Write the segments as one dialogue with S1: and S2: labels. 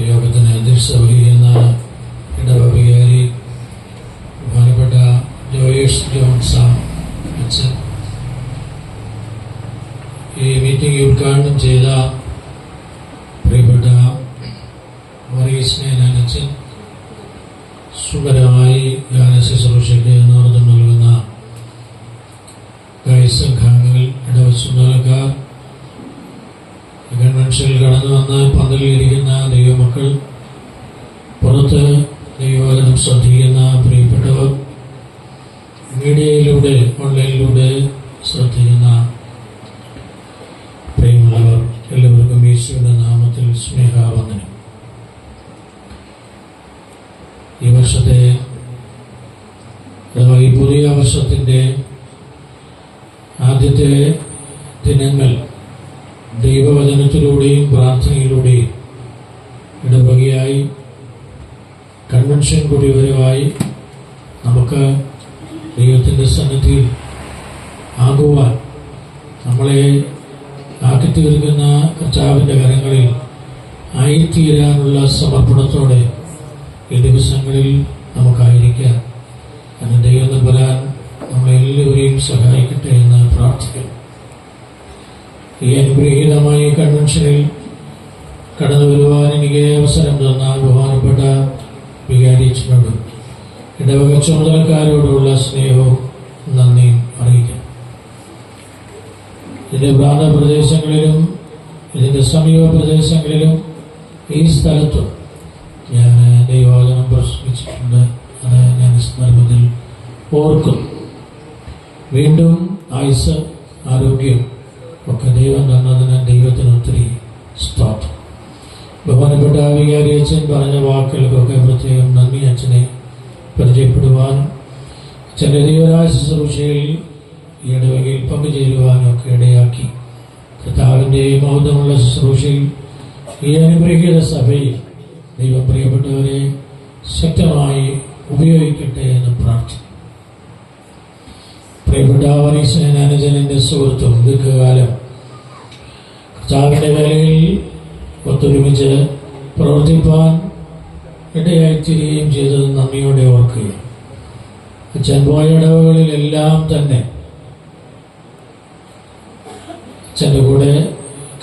S1: യോഗത്തിന് അധ്യക്ഷത വഹിക്കുന്ന ഇടവവികാരി ബഹുമാനപ്പെട്ട ജോയേഷ് ജോൺസ് അച്ഛൻ, ഈ മീറ്റിംഗ് ഉദ്ഘാടനം ചെയ്ത പ്രിയപ്പെട്ട വർഗീസ് മേനോൻ അച്ഛൻ, സുഖകരമായി ഗാന ശുശ്രൂഷയ്ക്ക് നേതൃത്വം നൽകുന്ന ഗായക സംഘാംഗങ്ങൾ, ഇടവച്ചുമതലക്കാർ, കൺവെൻഷനിൽ കടന്നു വന്ന് പന്തലിലിരിക്കുന്ന ദൈവമക്കൾ, പുറത്ത് ദൈവവചനം ശ്രദ്ധിക്കുന്ന പ്രിയപ്പെട്ടവർ, മീഡിയയിലൂടെ ഓൺലൈനിലൂടെ ശ്രദ്ധിക്കുന്ന പ്രിയമുള്ളവർ, എല്ലാവർക്കും യേശുവിന്റെ നാമത്തിൽ സ്നേഹവന്ദനം. ഈ വർഷത്തെ ഈ പുതിയ വർഷത്തിൻ്റെ ആദ്യത്തെ ദിനങ്ങൾ ദൈവവചനത്തിലൂടെയും പ്രാർത്ഥനയിലൂടെയും ഇടവകയായി കൺവെൻഷൻ കൂടിയവരുമായി നമുക്ക് ദൈവത്തിൻ്റെ സന്നിധിയിൽ ആകുവാൻ നമ്മളെ ആക്കിത്തീർക്കുന്ന കർത്താവിൻ്റെ കരങ്ങളിൽ ആയിത്തീരാനുള്ള സമർപ്പണത്തോടെ ഈ ദിവസങ്ങളിൽ നമുക്കായിരിക്കാം. എന്ന് ദൈവം വരാൻ നമ്മളെല്ലാവരെയും സഹായിക്കട്ടെ എന്ന് പ്രാർത്ഥിക്കുന്നു. ഈ അനുഗ്രഹീതമായ കൺവെൻഷനിൽ കടന്നു വരുവാൻ എനിക്ക് അവസരം തന്ന ബഹുമാനപ്പെട്ട വികാരിച്ചനോടും ഇടവക ചുമതലക്കാരോടുള്ള സ്നേഹവും നന്ദിയും അറിയിക്കാം. ഇതിൻ്റെ പ്രാന്തപ്രദേശങ്ങളിലും ഇതിൻ്റെ സമീപ പ്രദേശങ്ങളിലും ഈ സ്ഥലത്തും ഞാൻ ദൈവവചനം പ്രസംഗിച്ചിട്ടുണ്ട്. അത് ഞാൻ ഈ സന്ദർഭത്തിൽ ഓർക്കുന്നു. വീണ്ടും ആയുസ്, ആരോഗ്യം ഒക്കെ ദൈവം തന്നതിന് ദൈവത്തിന് ഒത്തിരി സ്തോത്രം. ബഹുമാനപ്പെട്ട വികാരി അച്ഛൻ പറഞ്ഞ വാക്കുകൾക്കൊക്കെ പ്രത്യേകം നന്ദി. അച്ഛനെ പരിചയപ്പെടുവാനും അച്ഛൻ്റെ ദൈവരായ ശുശ്രൂഷയിൽ ഈ ഇടവകയിൽ പങ്കുചേരുവാനും ഒക്കെ ഇടയാക്കി കർത്താവിൻ്റെ മഹത്വമുള്ള ശുശ്രൂഷയിൽ ഈ അനുഗ്രഹീത സഭയിൽ ദൈവം പ്രിയപ്പെട്ടവരെ ശക്തമായി ഉപയോഗിക്കട്ടെ എന്ന് പ്രാർത്ഥിക്കുന്നു. പ്രിയപ്പെട്ട വർഗീസ് മേനോൻ സുഹൃത്തും ദീർഘകാലം കർത്താവിൻ്റെ വേലയിൽ ഒത്തൊരുമിച്ച് പ്രവർത്തിപ്പാൻ ഇടയായിത്തീരുകയും ചെയ്തത് നന്ദിയോടെ ഓർക്കുക. അച്ഛൻ പോയ ഇടവകളിലെല്ലാം തന്നെ അച്ഛൻ്റെ കൂടെ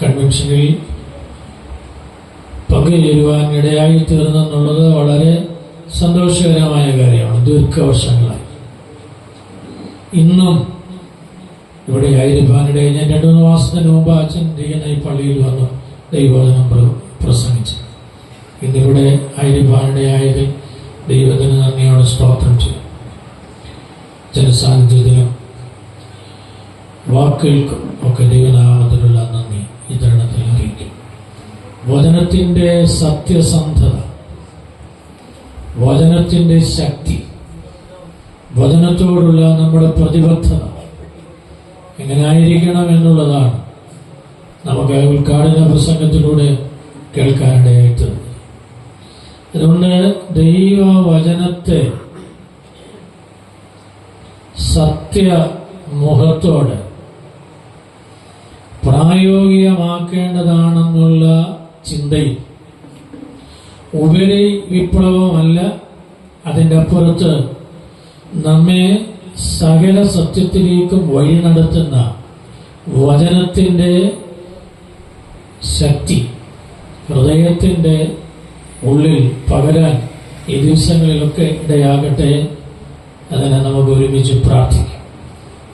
S1: കൺവെൻഷനിൽ പങ്കുചേരുവാൻ ഇടയായി തീർന്നെന്നുള്ളത് വളരെ സന്തോഷകരമായ കാര്യമാണ്. ദീർഘവർഷങ്ങളായി ഇന്നും ഇവിടെ ആയിരിക്കാനിടെ ഞാൻ 2-3 മാസത്തിന് മുമ്പ് അച്ഛൻ ഈ പള്ളിയിൽ വന്ന് ദൈവവചനം പ്രസംഗിച്ചു. ഇന്നിവിടെ ആയിരിക്കാനിടയായതിൽ ദൈവത്തിന് നന്ദിയോടെ സ്തോത്രം ചെയ്യും. അച്ഛൻ്റെ സാന്നിധ്യത്തിനും വാക്കുകൾക്കും ഒക്കെ ദൈവനാമത്തിലുള്ള നന്ദി ഈ തരുണത്തിൽ അറിയിക്കും. വചനത്തിൻ്റെ സത്യസന്ധത, വചനത്തിൻ്റെ ശക്തി, വചനത്തോടുള്ള നമ്മുടെ പ്രതിബദ്ധത എങ്ങനെയായിരിക്കണം എന്നുള്ളതാണ് നമുക്ക് ഉദ്ഘാടന പ്രസംഗത്തിലൂടെ കേൾക്കാനിടയായിട്ട്. അതുകൊണ്ട് ദൈവവചനത്തെ സത്യമുഖത്തോടെ പ്രായോഗികമാക്കേണ്ടതാണെന്നുള്ള ചിന്തയിൽ ഉപരി വിപ്ലവമല്ല, അതിൻ്റെ അപ്പുറത്ത് നമ്മെ സകല സത്യത്തിലേക്കും വഴി നടത്തുന്ന വചനത്തിൻ്റെ ശക്തി ഹൃദയത്തിൻ്റെ ഉള്ളിൽ പകരാൻ ഈ ദിവസങ്ങളിലൊക്കെ ഇടയാകട്ടെ. അതിനെ നമുക്ക് ഒരുമിച്ച് പ്രാർത്ഥിക്കാം.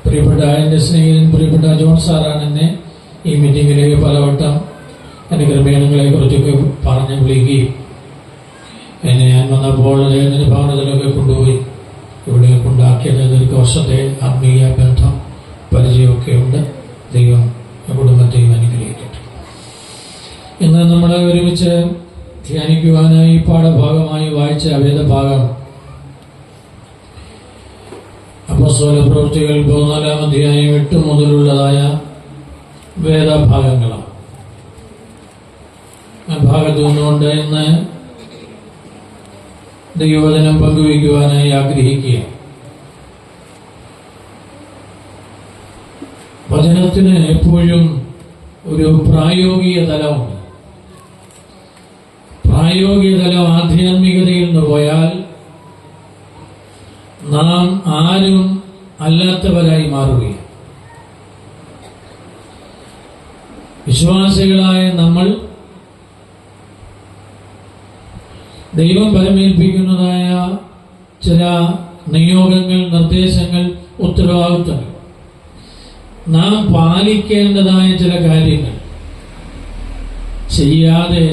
S1: പ്രിയപ്പെട്ട എൻ്റെ സ്നേഹിതൻ പ്രിയപ്പെട്ട ജോൺ സാറാണ് എന്നെ ഈ മീറ്റിങ്ങിലേക്ക് പലവട്ടം എൻ്റെ ക്രമേണങ്ങളെ കുറിച്ചൊക്കെ പറഞ്ഞ് വിളിക്കുകയും എന്നെ ഞാൻ വന്നപ്പോൾ എൻ്റെ ഭവനത്തിലൊക്കെ കൊണ്ടുപോയി ഇവിടെ കൊണ്ടാക്കിയത് ദീർഘവർഷത്തെ ആത്മീയ ബന്ധം പരിചയമൊക്കെ ഉണ്ട്. ദൈവം കുടുംബത്തെയും അനുഗ്രഹിക്കട്ടെ. ഇന്ന് നമ്മൾ ഒരുമിച്ച് ധ്യാനിക്കുവാനായി പാഠഭാഗമായി വായിച്ച വേദഭാഗം അപ്പോസ്തല പ്രവൃത്തികൾ 14-ാം അധ്യായം 8 മുതലുള്ളതായ വേദഭാഗങ്ങളാണ്. ആ ഭാഗത്ത് നിന്നുകൊണ്ട് ഇന്ന് ദൈവവചനം പങ്കുവയ്ക്കുവാനായി ആഗ്രഹിക്കുക. വചനത്തിന് എപ്പോഴും ഒരു പ്രായോഗിക തലമുണ്ട്. പ്രായോഗിക തലം ആധ്യാത്മികതയിൽ നിന്ന് പോയാൽ നാം ആരും അല്ലാത്തവരായി മാറുകയാണ്. വിശ്വാസികളായ നമ്മൾ ദൈവം പരമേൽപ്പിക്കുന്നതായ ചില നിയോഗങ്ങൾ, നിർദ്ദേശങ്ങൾ, ഉത്തരവാദിത്തങ്ങൾ, നാം പാലിക്കേണ്ടതായ ചില കാര്യങ്ങൾ ചെയ്യാതെ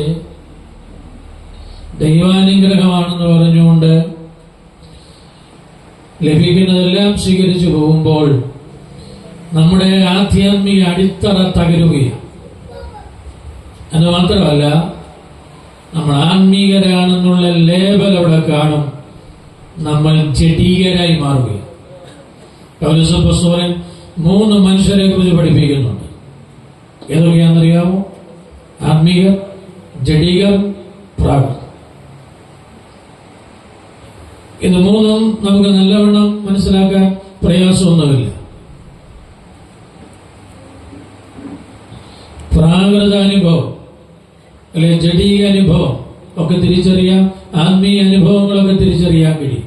S1: ദൈവാനുഗ്രഹമാണെന്ന് പറഞ്ഞുകൊണ്ട് ലഭിക്കുന്നതെല്ലാം സ്വീകരിച്ചു പോകുമ്പോൾ നമ്മുടെ ആധ്യാത്മിക അടിത്തറ തകരുകയാണ്. അത് മാത്രമല്ല, നമ്മൾ ആത്മീകരാണെന്നുള്ള ലേബൽ അവിടെ കാണും, നമ്മൾ ജഡീകരായി മാറുകയാണ്. പൗലോസ് അപ്പോസ്തലൻ 3 മനുഷ്യരെ കുറിച്ച് പഠിപ്പിക്കുന്നുണ്ട്. ഏതൊക്കെയാണെന്നറിയാമോ? ആത്മീകർ, ജഡീകർ, പ്രാകൃതർ. ഇത് 3ഉം നമുക്ക് നല്ലവണ്ണം മനസ്സിലാക്കാൻ പ്രയാസമൊന്നുമില്ല. പ്രാകൃത അനുഭവം അല്ലെ ജഡീക അനുഭവം ഒക്കെ തിരിച്ചറിയാം, ആത്മീയ അനുഭവങ്ങളൊക്കെ തിരിച്ചറിയാൻ കഴിയും.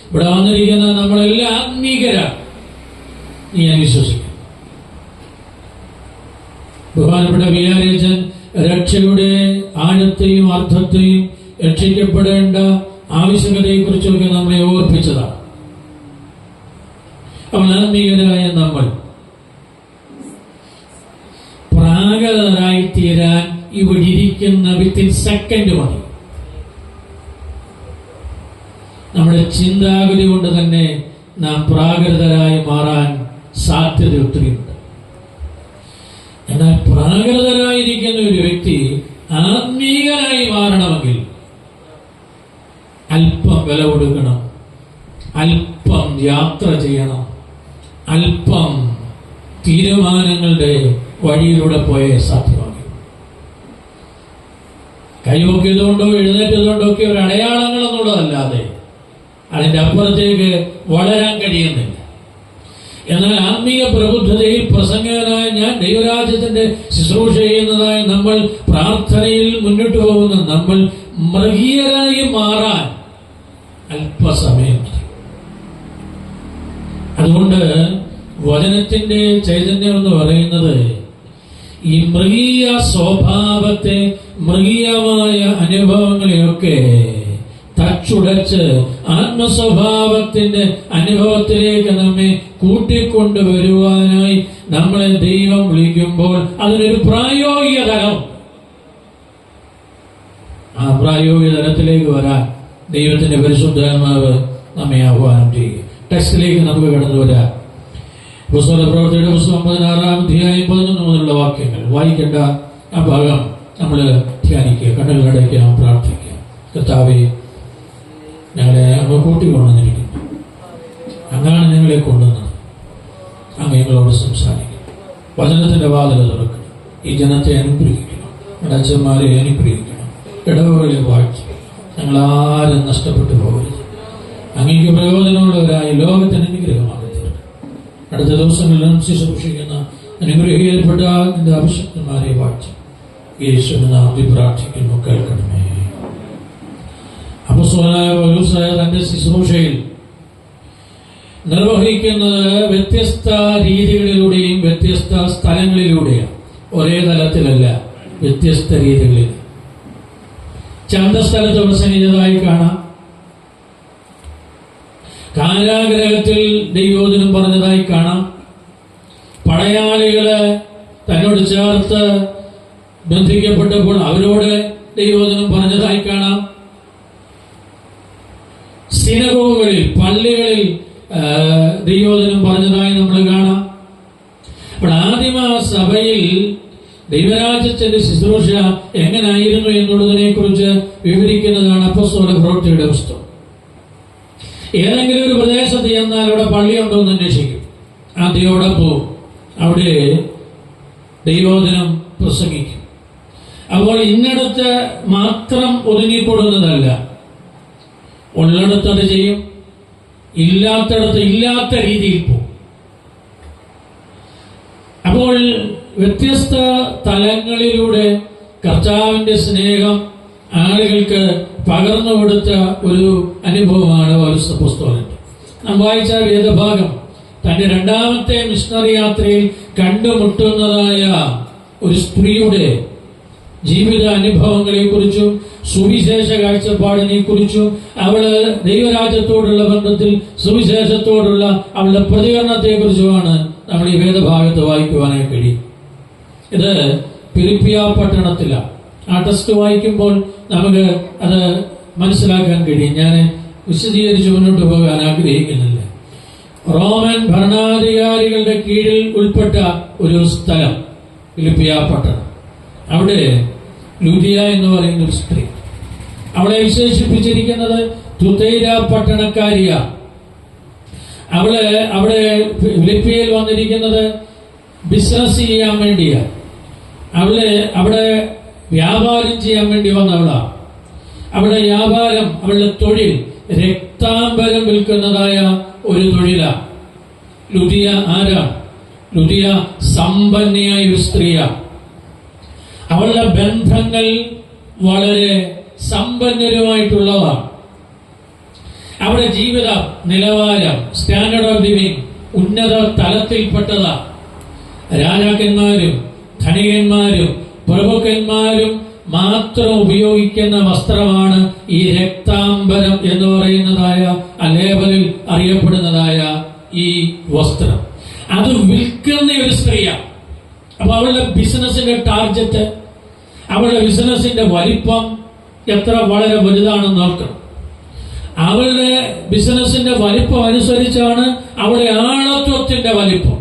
S1: ഇവിടെ വന്നിരിക്കുന്ന നമ്മളെല്ലാം ആത്മീകരാണ്. ഞാൻ വിശ്വസിക്കാം. ബഹുമാനപ്പെട്ട വികാരിയച്ഛൻ രക്ഷയുടെ ആഴത്തെയും അർത്ഥത്തെയും രക്ഷിക്കപ്പെടേണ്ട ആവശ്യകതയെക്കുറിച്ചൊക്കെ നമ്മളെ ഓർപ്പിച്ചതാണ്. അപ്പോൾ ആത്മീയരായ നമ്മൾ പ്രാകൃതരായി തീരാൻ ഇവിടെ ഇരിക്കുന്ന വിത്തിൻ സെക്കൻഡ് മതി. നമ്മുടെ ചിന്താഗതി കൊണ്ട് തന്നെ നാം പ്രാകൃതരായി മാറാൻ സാധ്യത ഒത്തിരിയുണ്ട്. എന്നാൽ പ്രാകൃതരായിരിക്കുന്ന ഒരു വ്യക്തി ആത്മീയനായി മാറണമെങ്കിൽ അല്പം വില കൊടുക്കണം, അല്പം യാത്ര ചെയ്യണം, അല്പം തീരുമാനങ്ങളുടെ വഴിയിലൂടെ പോയേ സാധ്യമാകും. കൈവക്കിയതുകൊണ്ടോ എഴുന്നേറ്റതുകൊണ്ടോ ഒക്കെ ഒരു അടയാളങ്ങളെന്നുള്ളതല്ലാതെ അതിന്റെ അപ്പുറത്തേക്ക് വളരാൻ കഴിയുന്നില്ല. എന്നാൽ ആത്മീയ പ്രബുദ്ധതയിൽ പ്രസംഗകനായ ഞാൻ, ദൈവരാജ്യത്തിന്റെ ശുശ്രൂഷ ചെയ്യുന്നതായ നമ്മൾ, പ്രാർത്ഥനയിൽ മുന്നോട്ട് പോകുന്ന നമ്മൾ മൃഗീയരായി മാറാൻ അല്പസമയം മതി. അതുകൊണ്ട് വചനത്തിന്റെ ചൈതന്യം എന്ന് പറയുന്നത് ഈ മൃഗീയ സ്വഭാവത്തെ, മൃഗീയമായ അനുഭവങ്ങളെയൊക്കെ തച്ചുടച്ച് ആത്മസ്വഭാവത്തിന്റെ അനുഭവത്തിലേക്ക് നമ്മെ കൂട്ടിക്കൊണ്ടുവരുവാനായി നമ്മളെ ദൈവം വിളിക്കുമ്പോൾ അതിനൊരു പ്രായോഗിക തലം. ആ പ്രായോഗിക തലത്തിലേക്ക് വരാൻ ദൈവത്തിന്റെ പരിശുദ്ധാത്മാവ് നമ്മെ ആഹ്വാനം ചെയ്യുക. ടെക്സ്റ്റിലേക്ക് നമുക്ക് കടന്നു വരാം. പുസ്തക പ്രവൃത്തിയുടെ പുസ്തകം 16-ാം അധ്യായം 11 മുതലുള്ള വാക്യങ്ങൾ വായിക്കേണ്ട ആ ഭാഗം നമ്മൾ ധ്യാനിക്കുക, കണ്ണുകളടയ്ക്കുക, പ്രാർത്ഥിക്കുക. കർത്താവേ, ഞങ്ങളെ അങ്ങ് കൂട്ടിക്കൊണ്ടുവന്നിരിക്കുന്നു, അങ്ങാണ് ഞങ്ങളെ കൊണ്ടുവന്നത്. അങ്ങ് ഞങ്ങളോട് സംസാരിക്കണം, വചനത്തിന്റെ വാതിൽ തുറക്കണം, ഈ ജനത്തെ അനുഗ്രഹിക്കണം, ഞങ്ങളുടെ അച്ഛന്മാരെ അനുഗ്രഹിക്കണം, ഇടവകളെ വാഴ്ച, ഞങ്ങളാരും നഷ്ടപ്പെട്ടു പോകരുത്. അങ്ങേക്ക് പ്രയോജനമുള്ളവരായി ലോകത്തിന് അനുഗ്രഹമാണ് തീർക്കണം. അടുത്ത ദിവസങ്ങളിൽ ശുശ്രൂഷിക്കുന്ന അനുഗ്രഹിക്കപ്പെട്ട നിന്റെ അഭിഷക്തന്മാരെ വാഴ്ച യേശുവിന്റെ നാമത്തിൽ പ്രാർത്ഥിക്കുന്നു, കേൾക്കണമേ. അപ്പോസ്തലനായ പൗലോസ് തന്റെ ശുശ്രൂഷയിൽ നിർവഹിക്കുന്നത് വ്യത്യസ്ത രീതികളിലൂടെയും വ്യത്യസ്ത സ്ഥലങ്ങളിലൂടെയാണ്. ഒരേ തലത്തിലല്ല, വ്യത്യസ്ത രീതികളിൽ. ചന്തസ്ഥലത്ത് പ്രസംഗിച്ചതായി കാണാം, കാരാഗ്രഹത്തിൽ ദൈവവചനം പറഞ്ഞതായി കാണാം, പടയാളികള് തന്നോട് ചേർത്ത് ബന്ധിക്കപ്പെട്ടപ്പോൾ അവരോട് ദൈവവചനം പറഞ്ഞതായി കാണാം, സിനഗോഗുകളിൽ പള്ളികളിൽ ദൈവവചനം പറഞ്ഞതായി നമ്മൾ കാണാം. അപ്പോൾ ആദിമ സഭയിൽ ദൈവരാജ്യത്തിന്റെ ശുശ്രൂഷ എങ്ങനായിരുന്നു എന്നുള്ളതിനെ കുറിച്ച് വിവരിക്കുന്നതാണ് അപ്പോസ്തല പ്രവൃത്തിയുടെ പുസ്തകം. ഏതെങ്കിലും ഒരു പ്രദേശത്ത് ചെന്നാൽ അവിടെ പള്ളിയുണ്ടോ എന്ന് അന്വേഷിക്കും, ആദ്യോടെ പോവും, അവിടെ ദൈവവചനം പ്രസംഗിക്കും. അപ്പോൾ ഇന്നിടത്ത് മാത്രം ഒതുങ്ങിക്കൂടുന്നതല്ല, ഉള്ളിടത്ത് അത് ചെയ്യും, ഇല്ലാത്തടത്ത് ഇല്ലാത്ത രീതിയിൽ പോകും. അപ്പോൾ വ്യത്യസ്ത തലങ്ങളിലൂടെ കർത്താവിന്റെ സ്നേഹം ആളുകൾക്ക് പകർന്നു കൊടുത്ത ഒരു അനുഭവമാണ് പൗലോസ് അപ്പോസ്തലന്റെ. നാം വായിച്ച വേദഭാഗം തന്റെ രണ്ടാമത്തെ മിഷണറി യാത്രയിൽ കണ്ടുമുട്ടുന്നതായ ഒരു സ്ത്രീയുടെ ജീവിത അനുഭവങ്ങളെ കുറിച്ചും സുവിശേഷ കാഴ്ചപ്പാടിനെ കുറിച്ചും അവള് ദൈവരാജ്യത്തോടുള്ള ബന്ധത്തിൽ സുവിശേഷത്തോടുള്ള അവളുടെ പ്രതികരണത്തെ കുറിച്ചുമാണ് നമ്മൾ ഈ വേദഭാഗത്ത് വായിക്കുവാനായി കഴിയും. ഇത് ഫിലിപ്പിയ പട്ടണത്തിലാണ്. ആ ടെക്സ്റ്റ് വായിക്കുമ്പോൾ നമുക്ക് അത് മനസ്സിലാക്കാൻ കഴിയും. ഞാൻ വിശദീകരിച്ച് മുന്നോട്ട് പോകാൻ ആഗ്രഹിക്കുന്നില്ല. റോമൻ ഭരണാധികാരികളുടെ കീഴിൽ ഉൾപ്പെട്ട ഒരു സ്ഥലം ഫിലിപ്പിയ പട്ടണം. അവിടെ ലൂദിയ എന്ന് പറയുന്ന ഒരു സ്ത്രീ, അവളെ വിശേഷിപ്പിച്ചിരിക്കുന്നത് തുതൈര പട്ടണക്കാരിയ. അവള് അവിടെ ഫിലിപ്പിയയിൽ വന്നിരിക്കുന്നത് ബിസിനസ് ചെയ്യാൻ വേണ്ടിയാ. അവിടെ വ്യാപാരം ചെയ്യാൻ വേണ്ടി വന്നവളാ. അവിടെ വ്യാപാരം, അവളുടെ തൊഴിൽ രക്താംബരം വിൽക്കുന്നതായ ഒരു തൊഴിലാ. ലുദിയ ആരാണ്? ലുദിയ സമ്പന്നയായ ഒരു സ്ത്രീയാണ്. അവളുടെ ബന്ധങ്ങൾ വളരെ സമ്പന്നരുമായിട്ടുള്ളതാണ്. അവിടെ ജീവിത നിലവാരം, സ്റ്റാൻഡേർഡ് ഓഫ് ലിവിംഗ് ഉന്നത തലത്തിൽപ്പെട്ടതാ. രാജാക്കന്മാരും ധനികന്മാരും പ്രഭുക്കന്മാരും മാത്രം ഉപയോഗിക്കുന്ന വസ്ത്രമാണ് ഈ രക്താംബരം എന്ന് പറയുന്നതായ ആ ലേബലിൽ അറിയപ്പെടുന്നതായ ഈ വസ്ത്രം. അത് വിൽക്കുന്ന ഒരു സ്ത്രീയാണ്. അപ്പൊ അവളുടെ ബിസിനസിന്റെ ടാർഗറ്റ്, അവളുടെ ബിസിനസിന്റെ വലിപ്പം എത്ര വളരെ വലുതാണെന്ന് നോക്കണം. അവളുടെ ബിസിനസിന്റെ വലിപ്പം അനുസരിച്ചാണ് അവളുടെ ആളത്വത്തിന്റെ വലിപ്പം.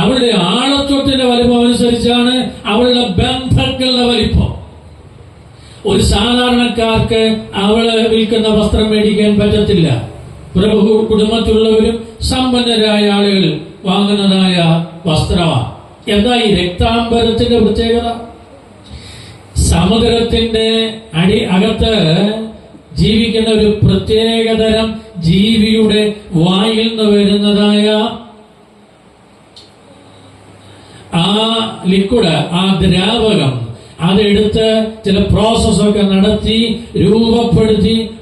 S1: അവളുടെ ആളത്വത്തിന്റെ വലിപ്പം അനുസരിച്ചാണ് അവളുടെ ബന്ധങ്ങളുടെ വലിപ്പം. ഒരു സാധാരണക്കാർക്ക് അവള് വിൽക്കുന്ന വസ്ത്രം മേടിക്കാൻ പറ്റത്തില്ല. പ്രഭു കുടുംബത്തിലുള്ളവരും സമ്പന്നരായ ആളുകൾ വാങ്ങുന്നതായ വസ്ത്രമാണ്. എന്താ ഈ രക്താംബരത്തിന്റെ പ്രത്യേകത? സമുദ്രത്തിന്റെ അകത്ത് ജീവിക്കുന്ന ഒരു പ്രത്യേകതരം ജീവിയുടെ വായിൽ നിന്ന് വരുന്നതായ ആ ലിക്വിഡ്, ആ ദ്രാവകം, അതെടുത്ത് ചില പ്രോസസ്സൊക്കെ നടത്തി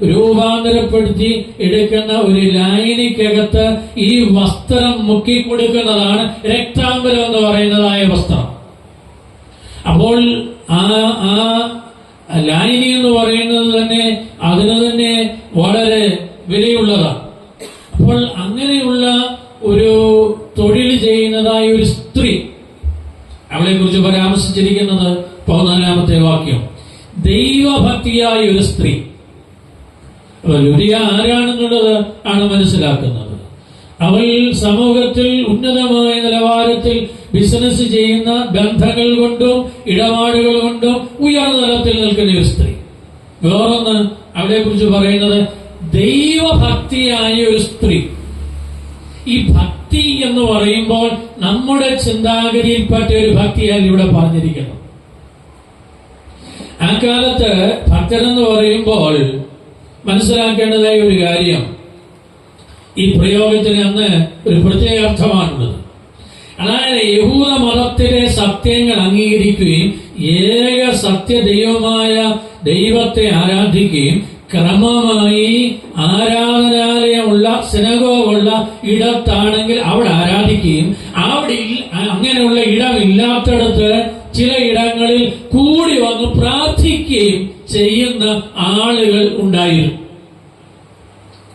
S1: രൂപാന്തരപ്പെടുത്തി എടുക്കുന്ന ഒരു ലൈനിക്കകത്ത് ഈ വസ്ത്രം മുക്കിക്കൊടുക്കുന്നതാണ് രക്താംബരം എന്ന് പറയുന്നതായ വസ്ത്രം. അപ്പോൾ ആ ലൈനി എന്ന് പറയുന്നത് തന്നെ അതിന് തന്നെ വളരെ വിലയുള്ളതാണ്. അപ്പോൾ അങ്ങനെയുള്ള ഒരു തൊഴിൽ ചെയ്യുന്നതായ ഒരു സ്ത്രീ, അവളെ കുറിച്ച് പരാമർശിച്ചിരിക്കുന്നത് 14-ാമത്തെ വാക്യം, ദൈവഭക്തിയായ ഒരു സ്ത്രീ. ലുദിയ ആരാണെന്നുള്ളത് ആണ് മനസ്സിലാക്കുന്നത്. അവൾ സമൂഹത്തിൽ ഉന്നതമായ നിലവാരത്തിൽ ബിസിനസ് ചെയ്യുന്ന ബന്ധങ്ങൾ കൊണ്ടും ഇടപാടുകൾ കൊണ്ടും ഉയർന്ന തലത്തിൽ നിൽക്കുന്ന ഒരു സ്ത്രീ. വേറൊന്ന് അവളെ കുറിച്ച് പറയുന്നത് ദൈവഭക്തിയായ ഒരു സ്ത്രീ. ഈ ഭക്തി എന്ന് പറയുമ്പോൾ നമ്മുടെ ചിന്താഗതിയിൽപ്പെട്ട ഒരു ഭക്തിയാണ് ഇവിടെ പറഞ്ഞിരിക്കുന്നത്. ആ കാലത്ത് ഭക്തരെന്ന് പറയുമ്പോൾ മനസ്സിലാക്കേണ്ടതായ ഒരു കാര്യം, ഈ പ്രയോഗത്തിന് അന്ന് ഒരു പ്രത്യേക അർത്ഥമാണുള്ളത്. അതായത് യഹൂദ മതത്തിലെ സത്യങ്ങൾ അംഗീകരിക്കുകയും ഏക സത്യദൈവമായ ദൈവത്തെ ആരാധിക്കുകയും ക്രമമായി ആരാധനാലയമുള്ള സിനഗോഗുള്ള ഇടത്താണെങ്കിൽ അവിടെ ആരാധിക്കുകയും അവിടെ അങ്ങനെയുള്ള ഇടമില്ലാത്തടത്ത് ചില ഇടങ്ങളിൽ കൂടി വന്ന് പ്രാർത്ഥിക്കുകയും ചെയ്യുന്ന ആളുകൾ ഉണ്ടായിരുന്നു.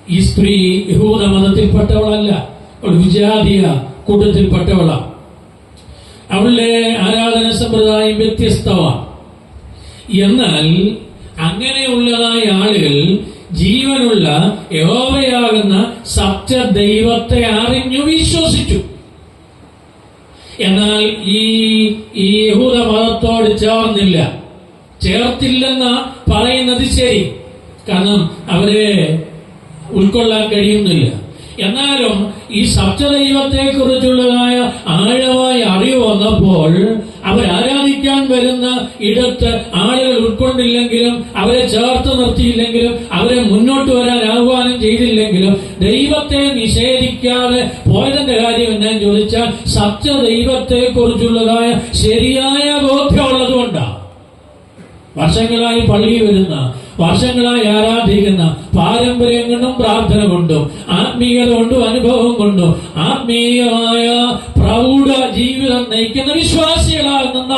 S1: ഈ സ്ത്രീ യഹൂദ മതത്തിൽപ്പെട്ടവളല്ല, അവൾ വിജാതീയ കൂട്ടത്തിൽപ്പെട്ടവളാണ്. അവളുടെ ആരാധന സമ്പ്രദായം വ്യത്യസ്തമാണ്. എന്നാൽ അങ്ങനെയുള്ളതായ ആളുകൾ ജീവനുള്ള യഹോവയാകുന്ന സത്യദൈവത്തെ അറിഞ്ഞു വിശ്വസിച്ചു. എന്നാൽ ഈ യഹൂദ മതത്തോട് ചേർത്തില്ലെന്ന പറയുന്നത് ശരി, കാരണം അവരെ ഉൾക്കൊള്ളാൻ കഴിയുന്നില്ല. എന്നാലും ഈ സത്യദൈവത്തെ കുറിച്ചുള്ളതായ ആഴമായ അറിവ് വന്നപ്പോൾ അവരാരാധിക്കാൻ വരുന്ന ഇടത്ത് ആളുകൾ ഉൾക്കൊണ്ടില്ലെങ്കിലും, അവരെ ചേർത്ത് നിർത്തിയില്ലെങ്കിലും, അവരെ മുന്നോട്ട് വരാൻ ആഹ്വാനം ചെയ്തില്ലെങ്കിലും, ദൈവത്തെ നിഷേധിക്കാതെ പോയതിന്റെ കാര്യം എന്നാന്ന് ചോദിച്ചാൽ സത്യദൈവത്തെ കുറിച്ചുള്ളതായ ശരിയായ ബോധ്യമുള്ളതുകൊണ്ടാണ്. വർഷങ്ങളായി പള്ളി വരുന്ന, വർഷങ്ങളായി ആരാധിക്കുന്ന, പാരമ്പര്യം കൊണ്ടും പ്രാർത്ഥന കൊണ്ടും ആത്മീയത കൊണ്ടും അനുഭവം കൊണ്ടും ആത്മീയമായ പ്രൗഢ ജീവിതം നയിക്കുന്ന വിശ്വാസികളാകുന്ന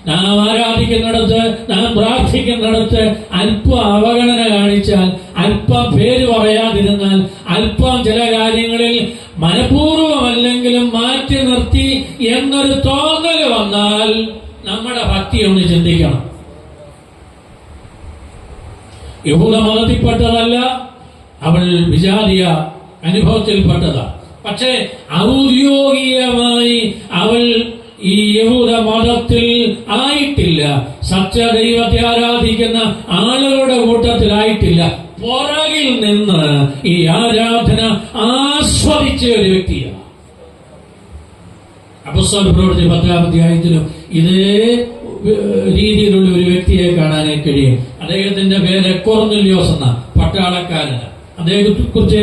S1: നാം ആരാധിക്കുന്നിടത്ത്, നാം പ്രാർത്ഥിക്കുന്നിടത്ത് അല്പം അവഗണന കാണിച്ചാൽ, അല്പം പേര് പറയാതിരുന്നാൽ, അല്പം ചില കാര്യങ്ങളിൽ മനഃപൂർവ്വമല്ലെങ്കിലും മാറ്റി നിർത്തി എന്നൊരു തോന്നൽ വന്നാൽ നമ്മുടെ ഭക്തി ഒന്ന് ചിന്തിക്കണം. യഹൂദ മതത്തിൽപ്പെട്ടതല്ല, അവൾ വിജാതീയ അനുഭവത്തിൽപ്പെട്ടതാ. പക്ഷെ ഔദ്യോഗികമായി അവൾ ഈ യഹൂദ മതത്തിൽ ആയിട്ടില്ല, സത്യദൈവത്തെ ആരാധിക്കുന്ന ആളുകളുടെ കൂട്ടത്തിലായിട്ടില്ല. പുറകിൽ നിന്ന് ഈ ആരാധന ആസ്വദിച്ച ഒരു വ്യക്തിയാണ്. അപ്പോസ്തല പ്രവൃത്തി 10-ാം അധ്യായത്തിലും ഇതേ രീതിയിലുള്ള ഒരു വ്യക്തിയെ കാണാനേ കഴിയും. അദ്ദേഹത്തിന്റെ പേര് കൊർന്നല്യോസ് എന്ന പട്ടാളക്കാരന്. അദ്ദേഹത്തെ കുറിച്ച്